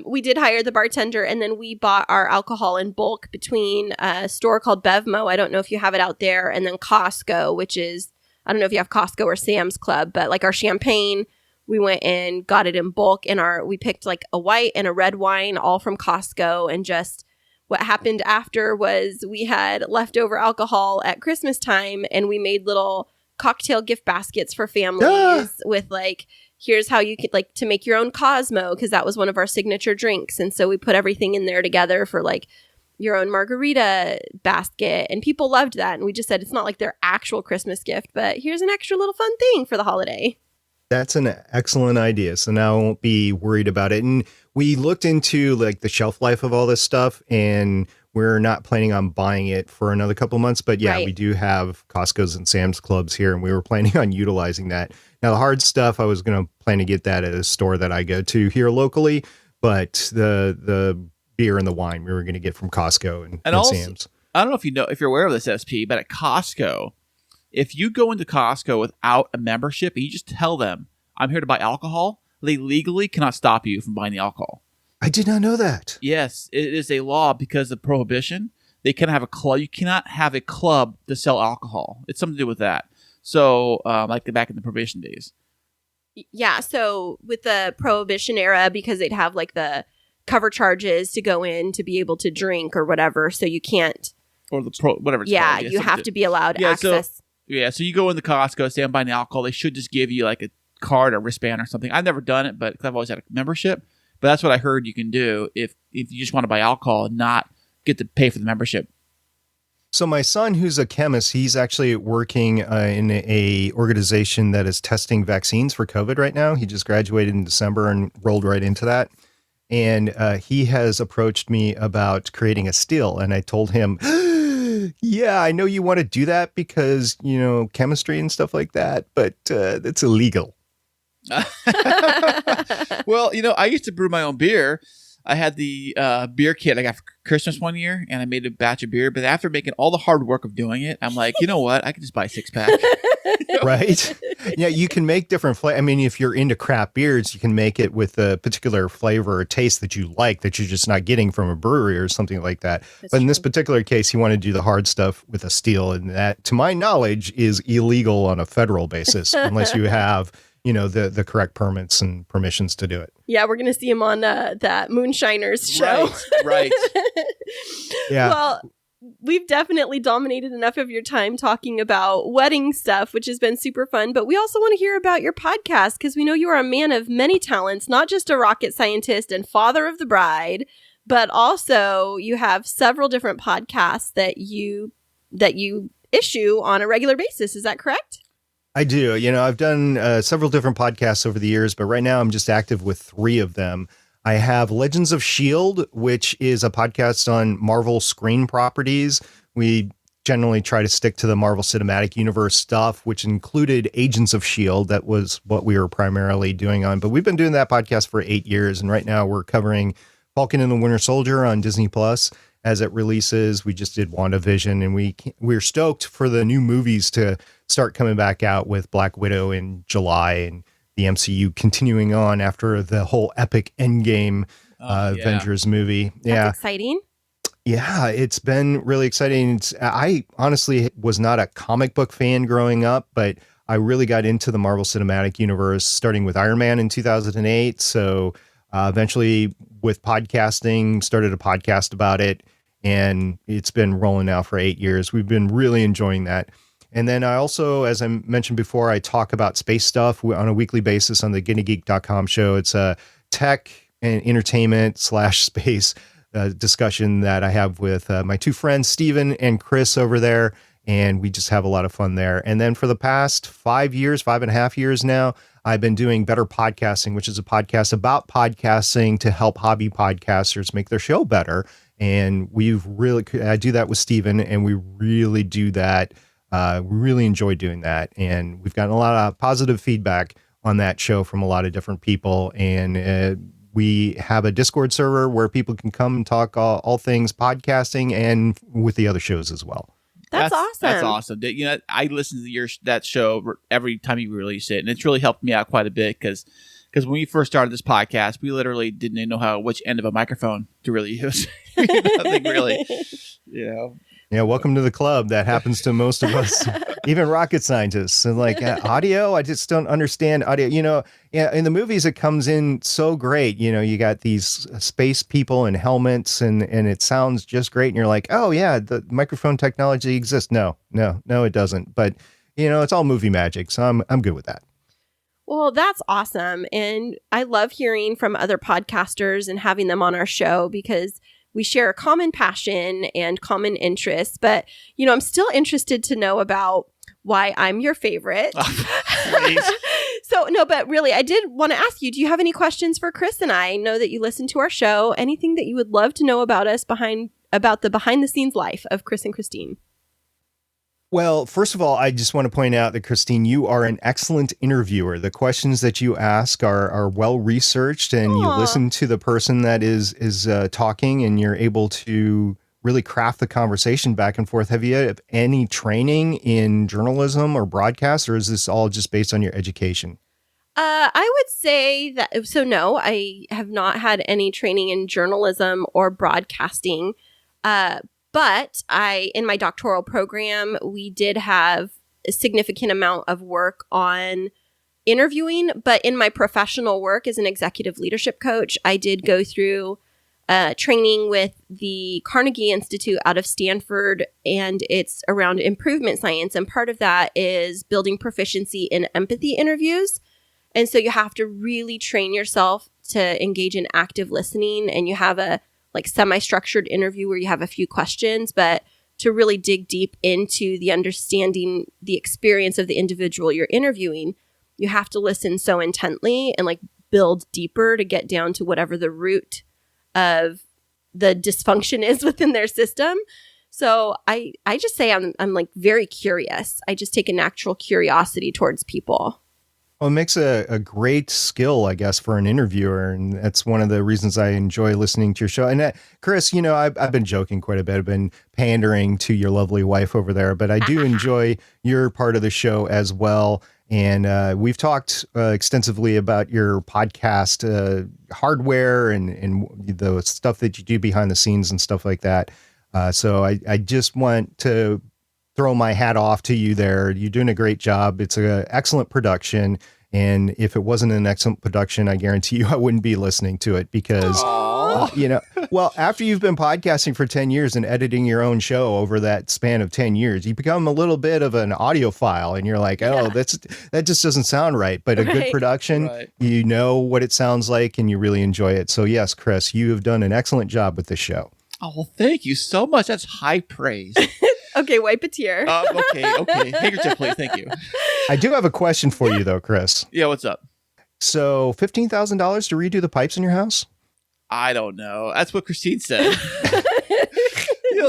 we did hire the bartender, and then we bought our alcohol in bulk between a store called Bevmo. I don't know if you have it out there, and then Costco, which is, I don't know if you have Costco or Sam's Club, but like our champagne, we went and got it in bulk, and we picked like a white and a red wine, all from Costco. And just what happened after was we had leftover alcohol at Christmas time, and we made little cocktail gift baskets for families with like, here's how you could like to make your own Cosmo, because that was one of our signature drinks. And so we put everything in there together for like your own margarita basket. And people loved that. And we just said, it's not like their actual Christmas gift, but here's an extra little fun thing for the holiday. That's an excellent idea. So now I won't be worried about it. And we looked into like the shelf life of all this stuff, and we're not planning on buying it for another couple of months. But yeah, we do have Costco's and Sam's Clubs here, and we were planning on utilizing that. Now, the hard stuff, I was going to plan to get that at a store that I go to here locally, but the beer and the wine we were going to get from Costco and also, Sam's. I don't know if you're aware of this, SP, but at Costco, if you go into Costco without a membership and you just tell them, I'm here to buy alcohol, they legally cannot stop you from buying the alcohol. I did not know that. Yes, it is a law because of prohibition. They cannot have a club. You cannot have a club to sell alcohol. It's something to do with that. So, like back in the prohibition days. Yeah. So with the prohibition era, because they'd have like the cover charges to go in to be able to drink or whatever. So you can't. Or the whatever it's called. Yeah, you have to be allowed access. So you go into Costco, say I'm buying alcohol. They should just give you like a card or wristband or something. I've never done it, but I've always had a membership. But that's what I heard you can do if you just want to buy alcohol and not get to pay for the membership. So my son, who's a chemist, he's actually working in a organization that is testing vaccines for COVID right now. He just graduated in December and rolled right into that. And he has approached me about creating a still. And I told him, Yeah, I know you want to do that because, chemistry and stuff like that, but it's illegal. Well, I used to brew my own beer. I had the beer kit I got for Christmas one year, and I made a batch of beer. But after making all the hard work of doing it, I'm like, you know what? I could just buy a 6-pack. Right? Yeah, you can make different flavors. I mean, if you're into craft beers, you can make it with a particular flavor or taste that you like that you're just not getting from a brewery or something like that. But in this particular case, you want to do the hard stuff with a steel, and that, to my knowledge, is illegal on a federal basis unless you have the correct permits and permissions to do it. Yeah, we're going to see him on that Moonshiners show. Right. Yeah. Well, we've definitely dominated enough of your time talking about wedding stuff, which has been super fun. But we also want to hear about your podcast because we know you are a man of many talents, not just a rocket scientist and father of the bride, but also you have several different podcasts that you issue on a regular basis. Is that correct? I do. I've done several different podcasts over the years, but right now I'm just active with 3 of them. I have Legends of S.H.I.E.L.D., which is a podcast on Marvel screen properties. We generally try to stick to the Marvel Cinematic Universe stuff, which included Agents of S.H.I.E.L.D. That was what we were primarily doing on. But we've been doing that podcast for 8 years, and right now we're covering Falcon and the Winter Soldier on Disney Plus as it releases. We just did WandaVision, and we're stoked for the new movies to start coming back out with Black Widow in July and the MCU continuing on after the whole epic Endgame Avengers movie. That's exciting. Yeah, it's been really exciting. I honestly was not a comic book fan growing up, but I really got into the Marvel Cinematic Universe starting with Iron Man in 2008. So eventually with podcasting, started a podcast about it, and it's been rolling now for 8 years. We've been really enjoying that. And then I also, as I mentioned before, I talk about space stuff on a weekly basis on the GuineaGeek.com show. It's a tech and entertainment /space discussion that I have with my 2 friends, Steven and Kris over there. And we just have a lot of fun there. And then for the past 5.5 years now, I've been doing Better Podcasting, which is a podcast about podcasting to help hobby podcasters make their show better. And I do that with Steven, and we really do that. Really enjoy doing that. And we've gotten a lot of positive feedback on that show from a lot of different people. And we have a Discord server where people can come and talk all things podcasting and with the other shows as well. That's awesome. That's awesome. I listen to that show every time you release it, and it's really helped me out quite a bit because when we first started this podcast, we literally didn't even know which end of a microphone to really use. Nothing really, Yeah, welcome to the club. That happens to most of us, even rocket scientists. And audio, I just don't understand audio. In the movies, it comes in so great. You got these space people in helmets, and it sounds just great. And you're like, oh yeah, the microphone technology exists. No, it doesn't. But it's all movie magic, so I'm good with that. Well, that's awesome. And I love hearing from other podcasters and having them on our show because we share a common passion and common interests. But, I'm still interested to know about why I'm your favorite. But really, I did want to ask you, do you have any questions for Kris and I? Know that you listen to our show. Anything that you would love to know about us about the behind the scenes life of Kris and Kristine? Well, first of all, I just want to point out that, Kristine, you are an excellent interviewer. The questions that you ask are well researched, and you listen to the person that is talking, and you're able to really craft the conversation back and forth. Have you had any training in journalism or broadcast, or is this all just based on your education? I would say that, so no, I have not had any training in journalism or broadcasting. But in my doctoral program, we did have a significant amount of work on interviewing. But in my professional work as an executive leadership coach, I did go through training with the Carnegie Institute out of Stanford, and it's around improvement science. And part of that is building proficiency in empathy interviews. And so you have to really train yourself to engage in active listening, and you have a semi-structured interview where you have a few questions, but to really dig deep into the understanding the experience of the individual you're interviewing, you have to listen so intently and build deeper to get down to whatever the root of the dysfunction is within their system. So I just say I'm like very curious. I just take a natural curiosity towards people. Well, it makes a great skill, I guess, for an interviewer. And that's one of the reasons I enjoy listening to your show. And Kris, I've been joking quite a bit. I've been pandering to your lovely wife over there, but I do enjoy your part of the show as well. And we've talked extensively about your podcast hardware and the stuff that you do behind the scenes and stuff like that. So I just want to throw my hat off to you there. You're doing a great job. It's an excellent production. And if it wasn't an excellent production, I guarantee you I wouldn't be listening to it because, well, after you've been podcasting for 10 years and editing your own show over that span of 10 years, you become a little bit of an audiophile and you're like, that just doesn't sound right. But a good production, you know what it sounds like and you really enjoy it. So yes, Kris, you have done an excellent job with this show. Oh, well, thank you so much. That's high praise. Okay, wipe a tear. Okay. Handkerchief, please. Thank you. I do have a question for you, though, Kris. Yeah, what's up? So $15,000 to redo the pipes in your house? I don't know. That's what Kristine said.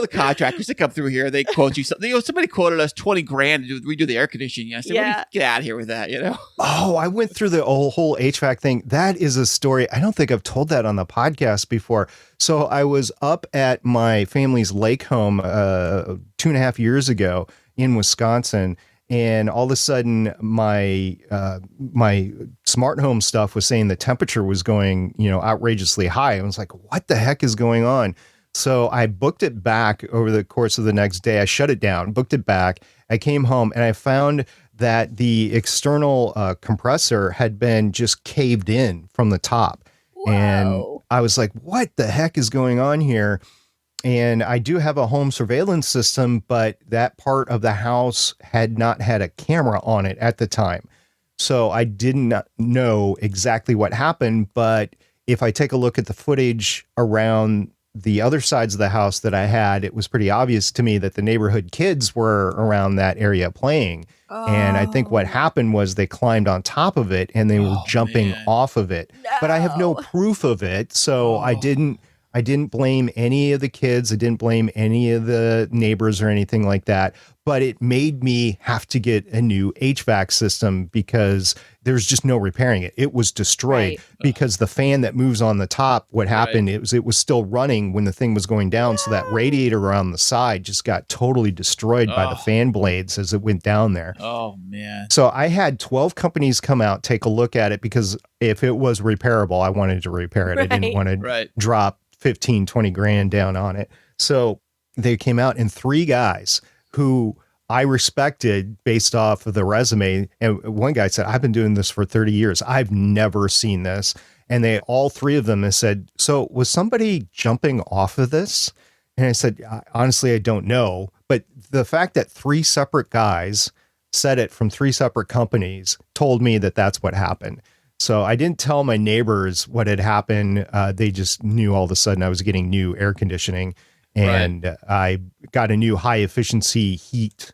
The contractors that come through here, they quote you something. Somebody quoted us $20,000 to redo the air conditioning. I said, get out of here with that, Oh, I went through the whole HVAC thing. That is a story. I don't think I've told that on the podcast before. So I was up at my family's lake home 2.5 years ago in Wisconsin. And all of a sudden, my smart home stuff was saying the temperature was going, outrageously high. I was like, what the heck is going on? So I booked it back over the course of the next day. I shut it down, booked it back. I came home and I found that the external compressor had been just caved in from the top. Whoa. And I was like, what the heck is going on here? And I do have a home surveillance system, but that part of the house had not had a camera on it at the time. So I didn't know exactly what happened. But if I take a look at the footage around the other sides of the house that I had, it was pretty obvious to me that the neighborhood kids were around that area playing. Oh. And I think what happened was they climbed on top of it and they were jumping off of it. No. But I have no proof of it. So I didn't blame any of the kids. I didn't blame any of the neighbors or anything like that. But it made me have to get a new HVAC system because there's just no repairing it. It was destroyed because the fan that moves on the top, what happened, it was still running when the thing was going down. So that radiator around the side just got totally destroyed by the fan blades as it went down there. Oh, man. So I had 12 companies come out, take a look at it because if it was repairable, I wanted to repair it. I didn't want to drop 15, 20 grand down on it. So they came out and 3 guys who I respected based off of the resume. And one guy said, I've been doing this for 30 years. I've never seen this. And all 3 of them have said, so was somebody jumping off of this? And I said, honestly, I don't know. But the fact that 3 separate guys said it from 3 separate companies told me that that's what happened. So I didn't tell my neighbors what had happened. They just knew all of a sudden I was getting new air conditioning and I got a new high efficiency heat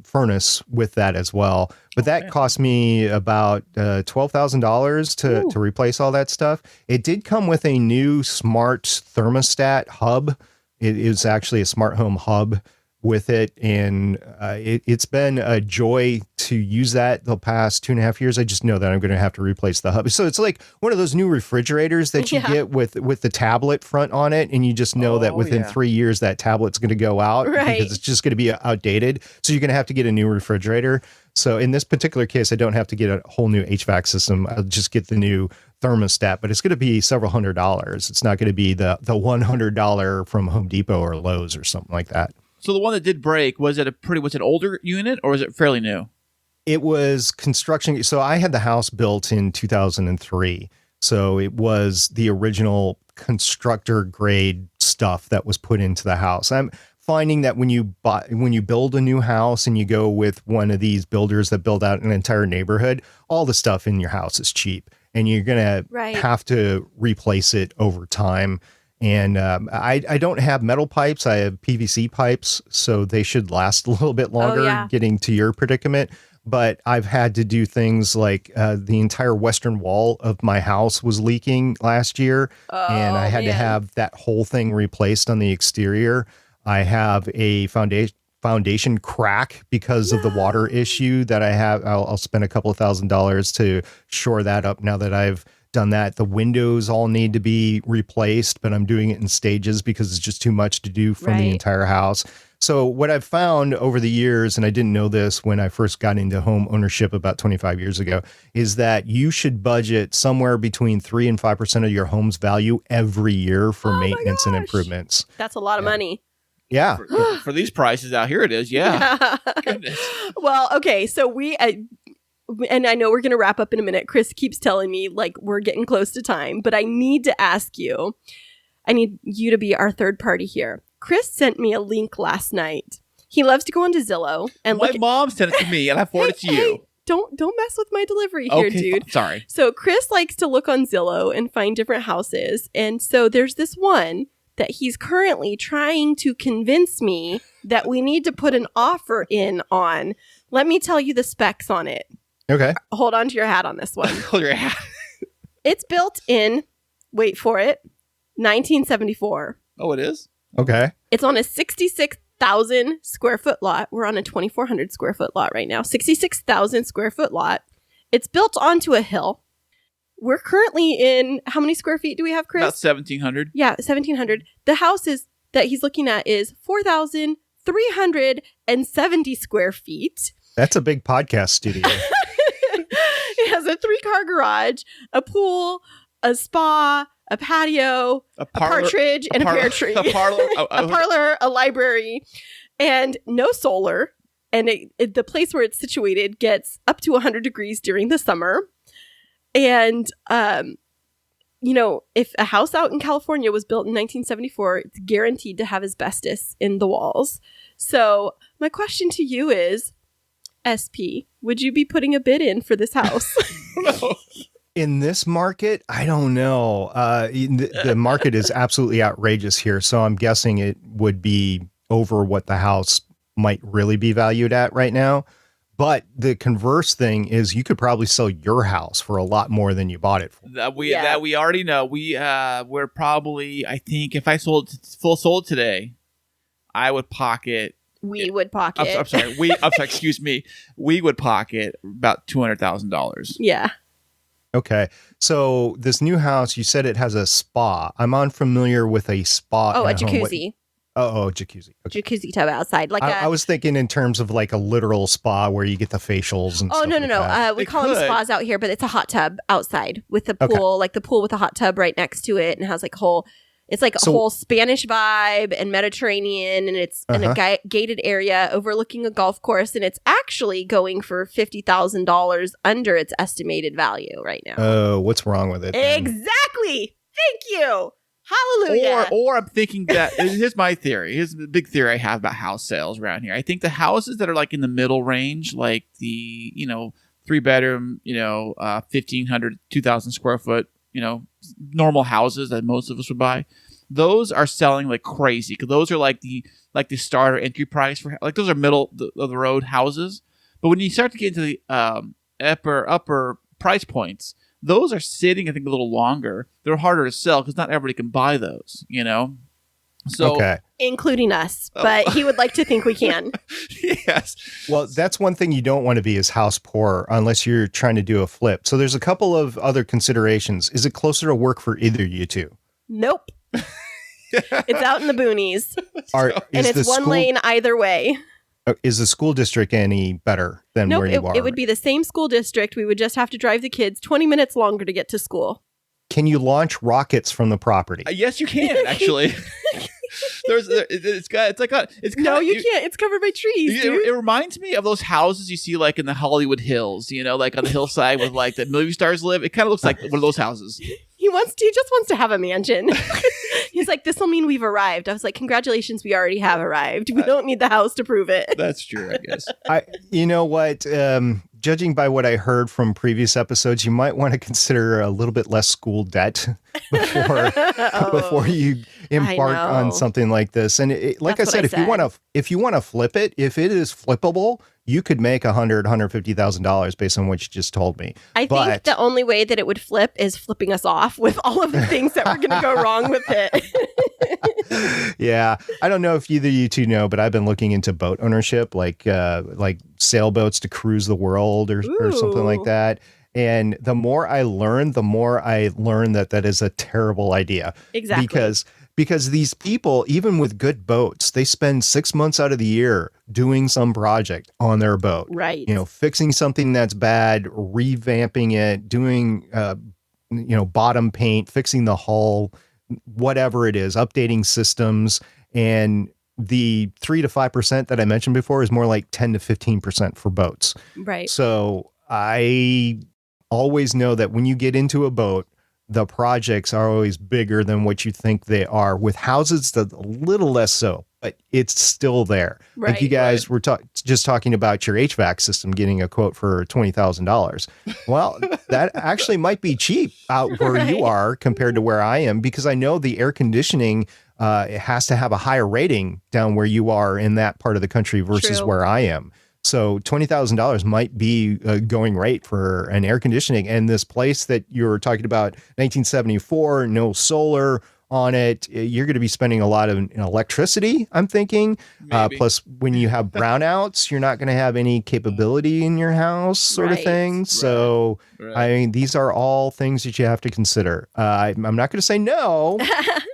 furnace with that as well. But that cost me about $12,000 to replace all that stuff. It did come with a new smart thermostat hub. It is actually a smart home hub with it. And it's been a joy to use that the past 2.5 years. I just know that I'm going to have to replace the hub. So it's like one of those new refrigerators that you get with the tablet front on it. And you just know that within 3 years, that tablet's going to go out because it's just going to be outdated. So you're going to have to get a new refrigerator. So in this particular case, I don't have to get a whole new HVAC system. I'll just get the new thermostat, but it's going to be several $100s. It's not going to be the $100 from Home Depot or Lowe's or something like that. So the one that did break, was it an older unit or was it fairly new? It was construction. So I had the house built in 2003. So it was the original constructor grade stuff that was put into the house. I'm finding that when you build a new house and you go with one of these builders that build out an entire neighborhood, all the stuff in your house is cheap and you're going to have to replace it over time. And I don't have metal pipes. I have PVC pipes, so they should last a little bit longer getting to your predicament. But I've had to do things like the entire western wall of my house was leaking last year, and I had to have that whole thing replaced on the exterior. I have a foundation crack because of the water issue that I have. I'll spend a couple of $1,000s to shore that up now that I've done that. The windows all need to be replaced, but I'm doing it in stages because it's just too much to do from the entire house. So what I've found over the years, and I didn't know this when I first got into home ownership about 25 years ago, is that you should budget somewhere between 3 and 5% of your home's value every year for maintenance and improvements. That's a lot of money. Yeah. For these prices out here, it is. Yeah. Goodness. Well, okay. So and I know we're going to wrap up in a minute. Kris keeps telling me like we're getting close to time, but I need to ask you, I need you to be our third party here. Kris sent me a link last night. He loves to go onto Zillow and my mom sent it to me and I forwarded it to you. Hey, don't mess with my delivery here, dude. Sorry. So Kris likes to look on Zillow and find different houses. And so there's this one that he's currently trying to convince me that we need to put an offer in on. Let me tell you the specs on it. Okay. Hold on to your hat on this one. Hold your hat. It's built in, wait for it, 1974. Oh, it is? Okay. It's on a 66,000 square foot lot. We're on a 2,400 square foot lot right now. 66,000 square foot lot. It's built onto a hill. We're currently in, how many square feet do we have, Kris? About 1,700. Yeah, 1,700. The house that he's looking at is 4,370 square feet. That's a big podcast studio. It has a 3-car garage, a pool, a spa, a patio, a partridge, and a pear tree. A parlor, a library, and no solar. And the place where it's situated gets up to 100 degrees during the summer. And, if a house out in California was built in 1974, it's guaranteed to have asbestos in the walls. So my question to you is, SP, would you be putting a bid in for this house? No. In this market, I don't know. The market is absolutely outrageous here. So I'm guessing it would be over what the house might really be valued at right now. But the converse thing is you could probably sell your house for a lot more than you bought it for. That we already know. We're probably, I think if I sold today, I would pocket. We would pocket. I'm sorry. Excuse me. We would pocket about $200,000. Yeah. Okay. So this new house, you said it has a spa. I'm unfamiliar with a spa. Oh, a jacuzzi. Jacuzzi. Okay. Jacuzzi tub outside. I was thinking in terms of like a literal spa where you get the facials and stuff. No. That. We call them spas out here, but it's a hot tub outside with the pool, like the pool with a hot tub right next to it, and has like a whole Spanish vibe and Mediterranean, and it's in a gated area overlooking a golf course, and it's actually going for $50,000 under its estimated value right now. Oh, what's wrong with it? Exactly. Thank you. Hallelujah. Or I'm thinking that here's my theory. Here's the big theory I have about house sales around here. I think the houses that are like in the middle range, like the 3-bedroom, 1,500, 2,000 square foot, normal houses that most of us would buy, those are selling like crazy because those are like the starter entry price for like those are middle of the road houses. But when you start to get into the upper price points, those are sitting, I think, a little longer. They're harder to sell because not everybody can buy those, So, including us, but he would like to think we can. Yes. Well, that's one thing you don't want to be is house poor unless you're trying to do a flip. So there's a couple of other considerations. Is it closer to work for either of you two? Nope. It's out in the boonies. And it's one lane either way. Is the school district any better than where you are? It would be the same school district. We would just have to drive the kids 20 minutes longer to get to school. Can you launch rockets from the property? Yes, you can, actually. No, you can't. It's covered by trees, dude. It reminds me of those houses you see like in the Hollywood Hills, like on the hillside with like the movie stars live. It kind of looks like one of those houses. He just wants to have a mansion. He's like, this will mean we've arrived. I was like, congratulations, we already have arrived. We don't need the house to prove it. That's true, I guess. You know what? Judging by what I heard from previous episodes, you might want to consider a little bit less school debt before you embark on something like this. And like I said, if you want to flip it, if it is flippable, you could make $150,000 based on what you just told me. I think the only way that it would flip is flipping us off with all of the things that were going to go wrong with it. Yeah, I don't know if either of you two know, but I've been looking into boat ownership, like sailboats to cruise the world or something like that. And the more I learn that that is a terrible idea. Exactly. Because these people, even with good boats, they spend 6 months out of the year doing some project on their boat. Right. Fixing something that's bad, revamping it, doing, bottom paint, fixing the hull, whatever it is, updating systems. And the 3 to 5% that I mentioned before is more like 10 to 15% for boats. Right. So I always know that when you get into a boat, the projects are always bigger than what you think they are. With houses, a little less so, but it's still there. Right, like you guys were just talking about your HVAC system getting a quote for $20,000. Well, that actually might be cheap out where you are compared to where I am, because I know the air conditioning it has to have a higher rating down where you are in that part of the country versus where I am. So $20,000 might be a going rate for an air conditioning. And this place that you're talking about, 1974, no solar on it, you're going to be spending a lot of electricity, I'm thinking. Plus, when you have brownouts, you're not going to have any capability in your house sort of thing. So, I mean, these are all things that you have to consider. I'm not going to say no,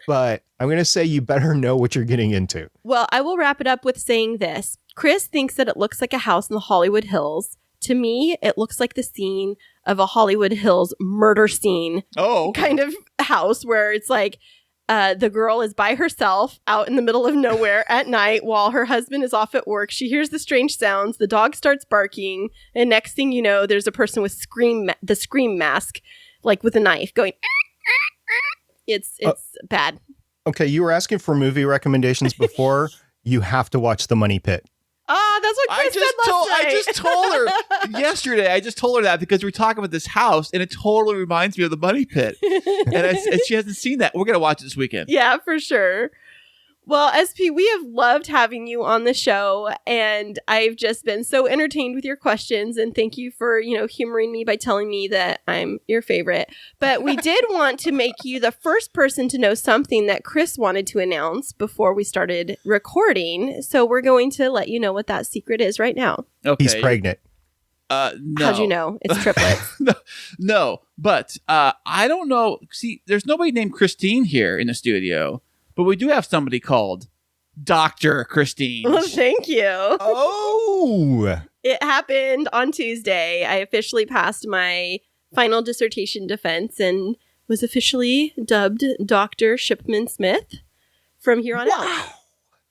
but I'm going to say you better know what you're getting into. Well, I will wrap it up with saying this. Kris thinks that it looks like a house in the Hollywood Hills. To me, it looks like the scene of a Hollywood Hills murder scene kind of house where it's like the girl is by herself out in the middle of nowhere at night while her husband is off at work. She hears the strange sounds. The dog starts barking. And next thing you know, there's a person with the scream mask, like with a knife going. It's bad. Okay, you were asking for movie recommendations before. You have to watch The Money Pit. That's what Kris said last night. I just told her yesterday. I just told her that because we're talking about this house, and it totally reminds me of The Money Pit. and she hasn't seen that. We're going to watch it this weekend. Yeah, for sure. Well, SP, we have loved having you on the show, and I've just been so entertained with your questions, and thank you for, humoring me by telling me that I'm your favorite. But we did want to make you the first person to know something that Kris wanted to announce before we started recording, so we're going to let you know what that secret is right now. Okay. He's pregnant. No. How'd you know? It's triplets. No, but I don't know. See, there's nobody named Kristine here in the studio. But we do have somebody called Dr. Kristine. Well, thank you. Oh! It happened on Tuesday. I officially passed my final dissertation defense and was officially dubbed Dr. Shipman Smith from here on out.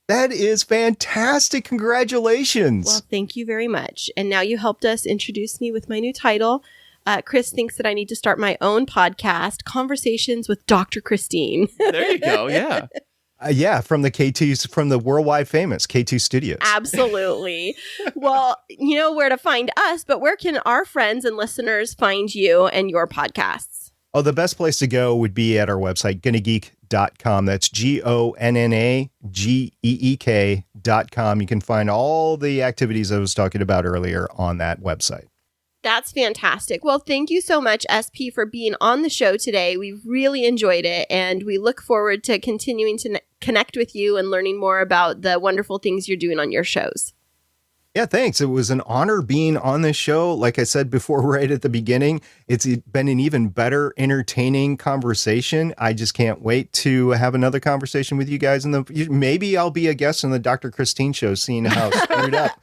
That is fantastic. Congratulations. Well, thank you very much. And now you helped us introduce me with my new title. Kris thinks that I need to start my own podcast, Conversations with Dr. Kristine. There you go. Yeah. From the K2s, from the worldwide famous K2 Studios. Absolutely. Well, you know where to find us, but where can our friends and listeners find you and your podcasts? Oh, the best place to go would be at our website, gonnageek.com. That's GONNAGEEK.com. You can find all the activities I was talking about earlier on that website. That's fantastic. Well, thank you so much, SP, for being on the show today. We really enjoyed it, and we look forward to continuing to connect with you and learning more about the wonderful things you're doing on your shows. Yeah, thanks. It was an honor being on this show. Like I said before, right at the beginning, it's been an even better, entertaining conversation. I just can't wait to have another conversation with you guys. Maybe I'll be a guest on the Dr. Kristine show, seeing how screwed up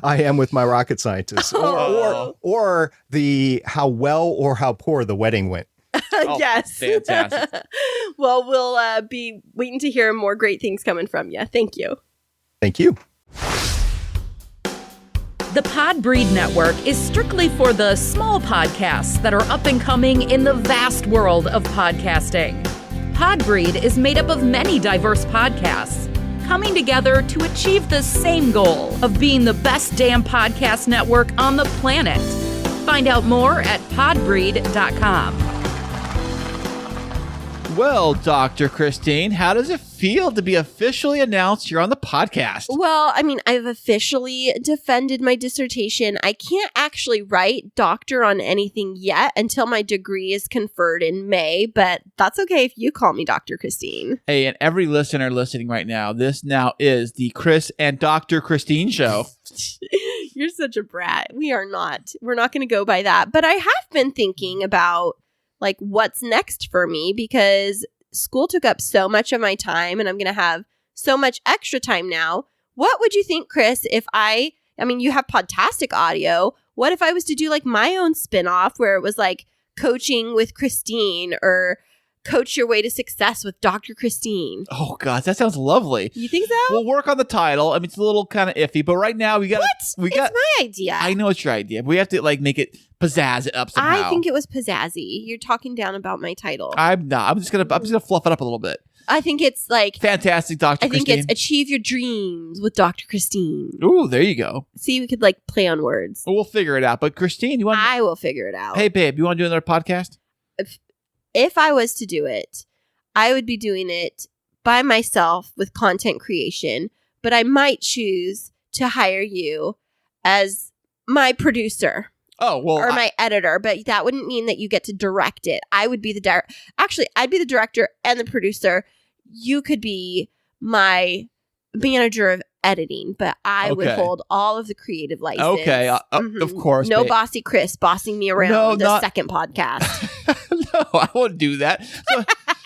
I am with my rocket scientist, or the how well or how poor the wedding went. Yes. Fantastic. Well, we'll be waiting to hear more great things coming from you. Thank you. Thank you. The Podbreed Network is strictly for the small podcasts that are up and coming in the vast world of podcasting. Podbreed is made up of many diverse podcasts coming together to achieve the same goal of being the best damn podcast network on the planet. Find out more at podbreed.com. Well, Dr. Kristine, how does it feel to be officially announced you're on the podcast? Well, I mean, I've officially defended my dissertation. I can't actually write doctor on anything yet until my degree is conferred in May, but that's okay if you call me Dr. Kristine. Hey, and every listener listening right now, this now is the Kris and Dr. Kristine show. You're such a brat. We're not going to go by that. But I have been thinking about like what's next for me because school took up so much of my time and I'm going to have so much extra time now. What would you think, Kris, if I mean, you have Podtastic Audio. What if I was to do like my own spinoff where it was like coaching with Kristine or coach your way to success with Dr. Kristine? Oh, God, that sounds lovely. You think so? We'll work on the title. I mean, it's a little kind of iffy, but right now it's my idea. I know it's your idea, but we have to like make it pizzazz it up somehow. I think it was pizzazzy. You're talking down about my title. I'm not. I'm just gonna fluff it up a little bit. I think it's like fantastic, Dr. Kristine. I think it's achieve your dreams with Dr. Kristine. Ooh, there you go. See, we could like play on words. Well, we'll figure it out. But Kristine, I will figure it out. Hey, babe, you want to do another podcast? If I was to do it, I would be doing it by myself with content creation, but I might choose to hire you as my producer. Oh, well. Or my editor, but that wouldn't mean that you get to direct it. I would be the director. Actually, I'd be the director and the producer. You could be my manager of editing, but I would hold all of the creative license. Okay, of course. No bossy Kris bossing me around second podcast. No, I won't do that. So,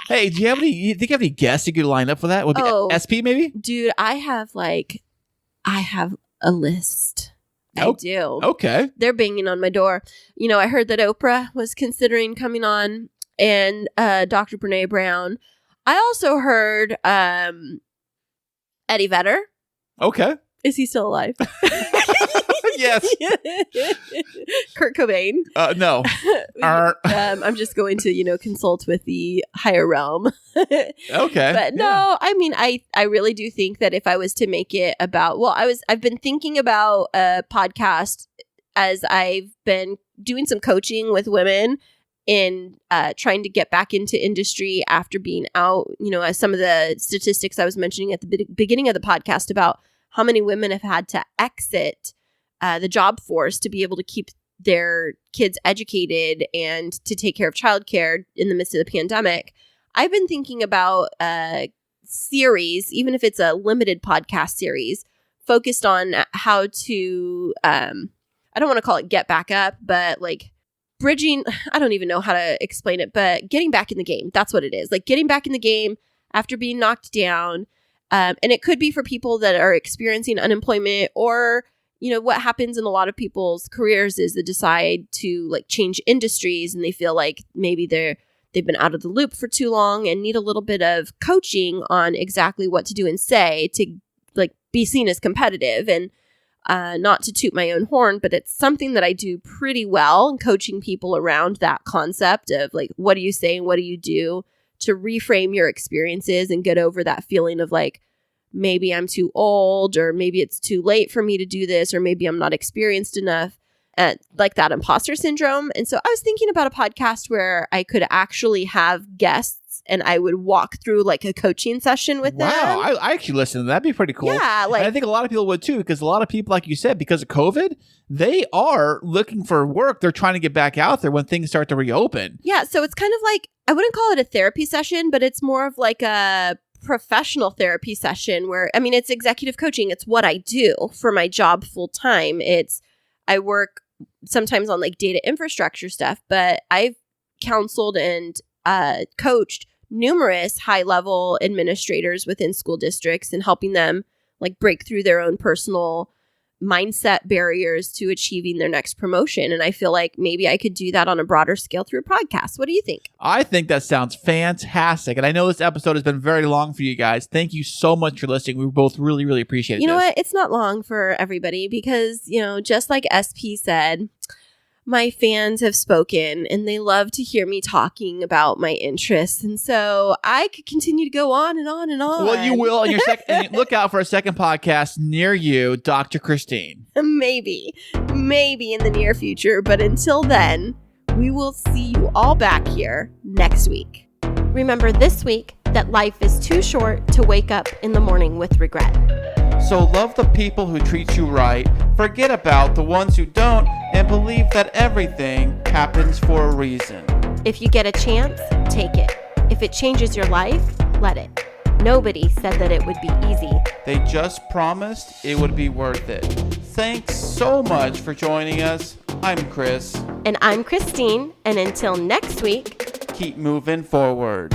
hey, do you think you have any guests you could line up for that? Would be SP maybe? Dude, I have a list. I do. Okay. They're banging on my door. You know, I heard that Oprah was considering coming on and Dr. Brene Brown. I also heard Eddie Vedder. Okay. Is he still alive? Yes. Kurt Cobain. No. I'm just going to, consult with the higher realm. Okay. But no, I mean, I really do think that if I was to make it about, I've been thinking about a podcast as I've been doing some coaching with women in trying to get back into industry after being out, as some of the statistics I was mentioning at the beginning of the podcast about how many women have had to exit the job force to be able to keep their kids educated and to take care of childcare in the midst of the pandemic. I've been thinking about a series, even if it's a limited podcast series, focused on how to, I don't want to call it get back up, but like bridging, I don't even know how to explain it, but getting back in the game. That's what it is. Like getting back in the game after being knocked down. And it could be for people that are experiencing unemployment or, what happens in a lot of people's careers is they decide to like change industries and they feel like maybe they've been out of the loop for too long and need a little bit of coaching on exactly what to do and say to like be seen as competitive. And not to toot my own horn, but it's something that I do pretty well in coaching people around that concept of like, what do you say and what do you do to reframe your experiences and get over that feeling of like, maybe I'm too old or maybe it's too late for me to do this or maybe I'm not experienced enough, like that imposter syndrome. And so I was thinking about a podcast where I could actually have guests and I would walk through like a coaching session with them. Wow, I actually listen to that. That'd be pretty cool. Yeah, and I think a lot of people would too, because a lot of people, like you said, because of COVID, they are looking for work. They're trying to get back out there when things start to reopen. Yeah, so it's kind of like, I wouldn't call it a therapy session, but it's more of like a professional therapy session where, I mean, it's executive coaching. It's what I do for my job full time. I work sometimes on like data infrastructure stuff, but I've counseled and coached numerous high-level administrators within school districts and helping them like break through their own personal mindset barriers to achieving their next promotion. And I feel like maybe I could do that on a broader scale through a podcast. What do you think? I think that sounds fantastic. And I know this episode has been very long for you guys. Thank you so much for listening. We both really, really appreciate it. You know what? It's not long for everybody because, just like SP said, my fans have spoken and they love to hear me talking about my interests. And so I could continue to go on and on and on. Well, you will. And look out for a second podcast near you, Dr. Kristine. Maybe in the near future. But until then, we will see you all back here next week. Remember this week that life is too short to wake up in the morning with regret. So love the people who treat you right, forget about the ones who don't, and believe that everything happens for a reason. If you get a chance, take it. If it changes your life, let it. Nobody said that it would be easy. They just promised it would be worth it. Thanks so much for joining us. I'm Kris. And I'm Kristine. And until next week, keep moving forward.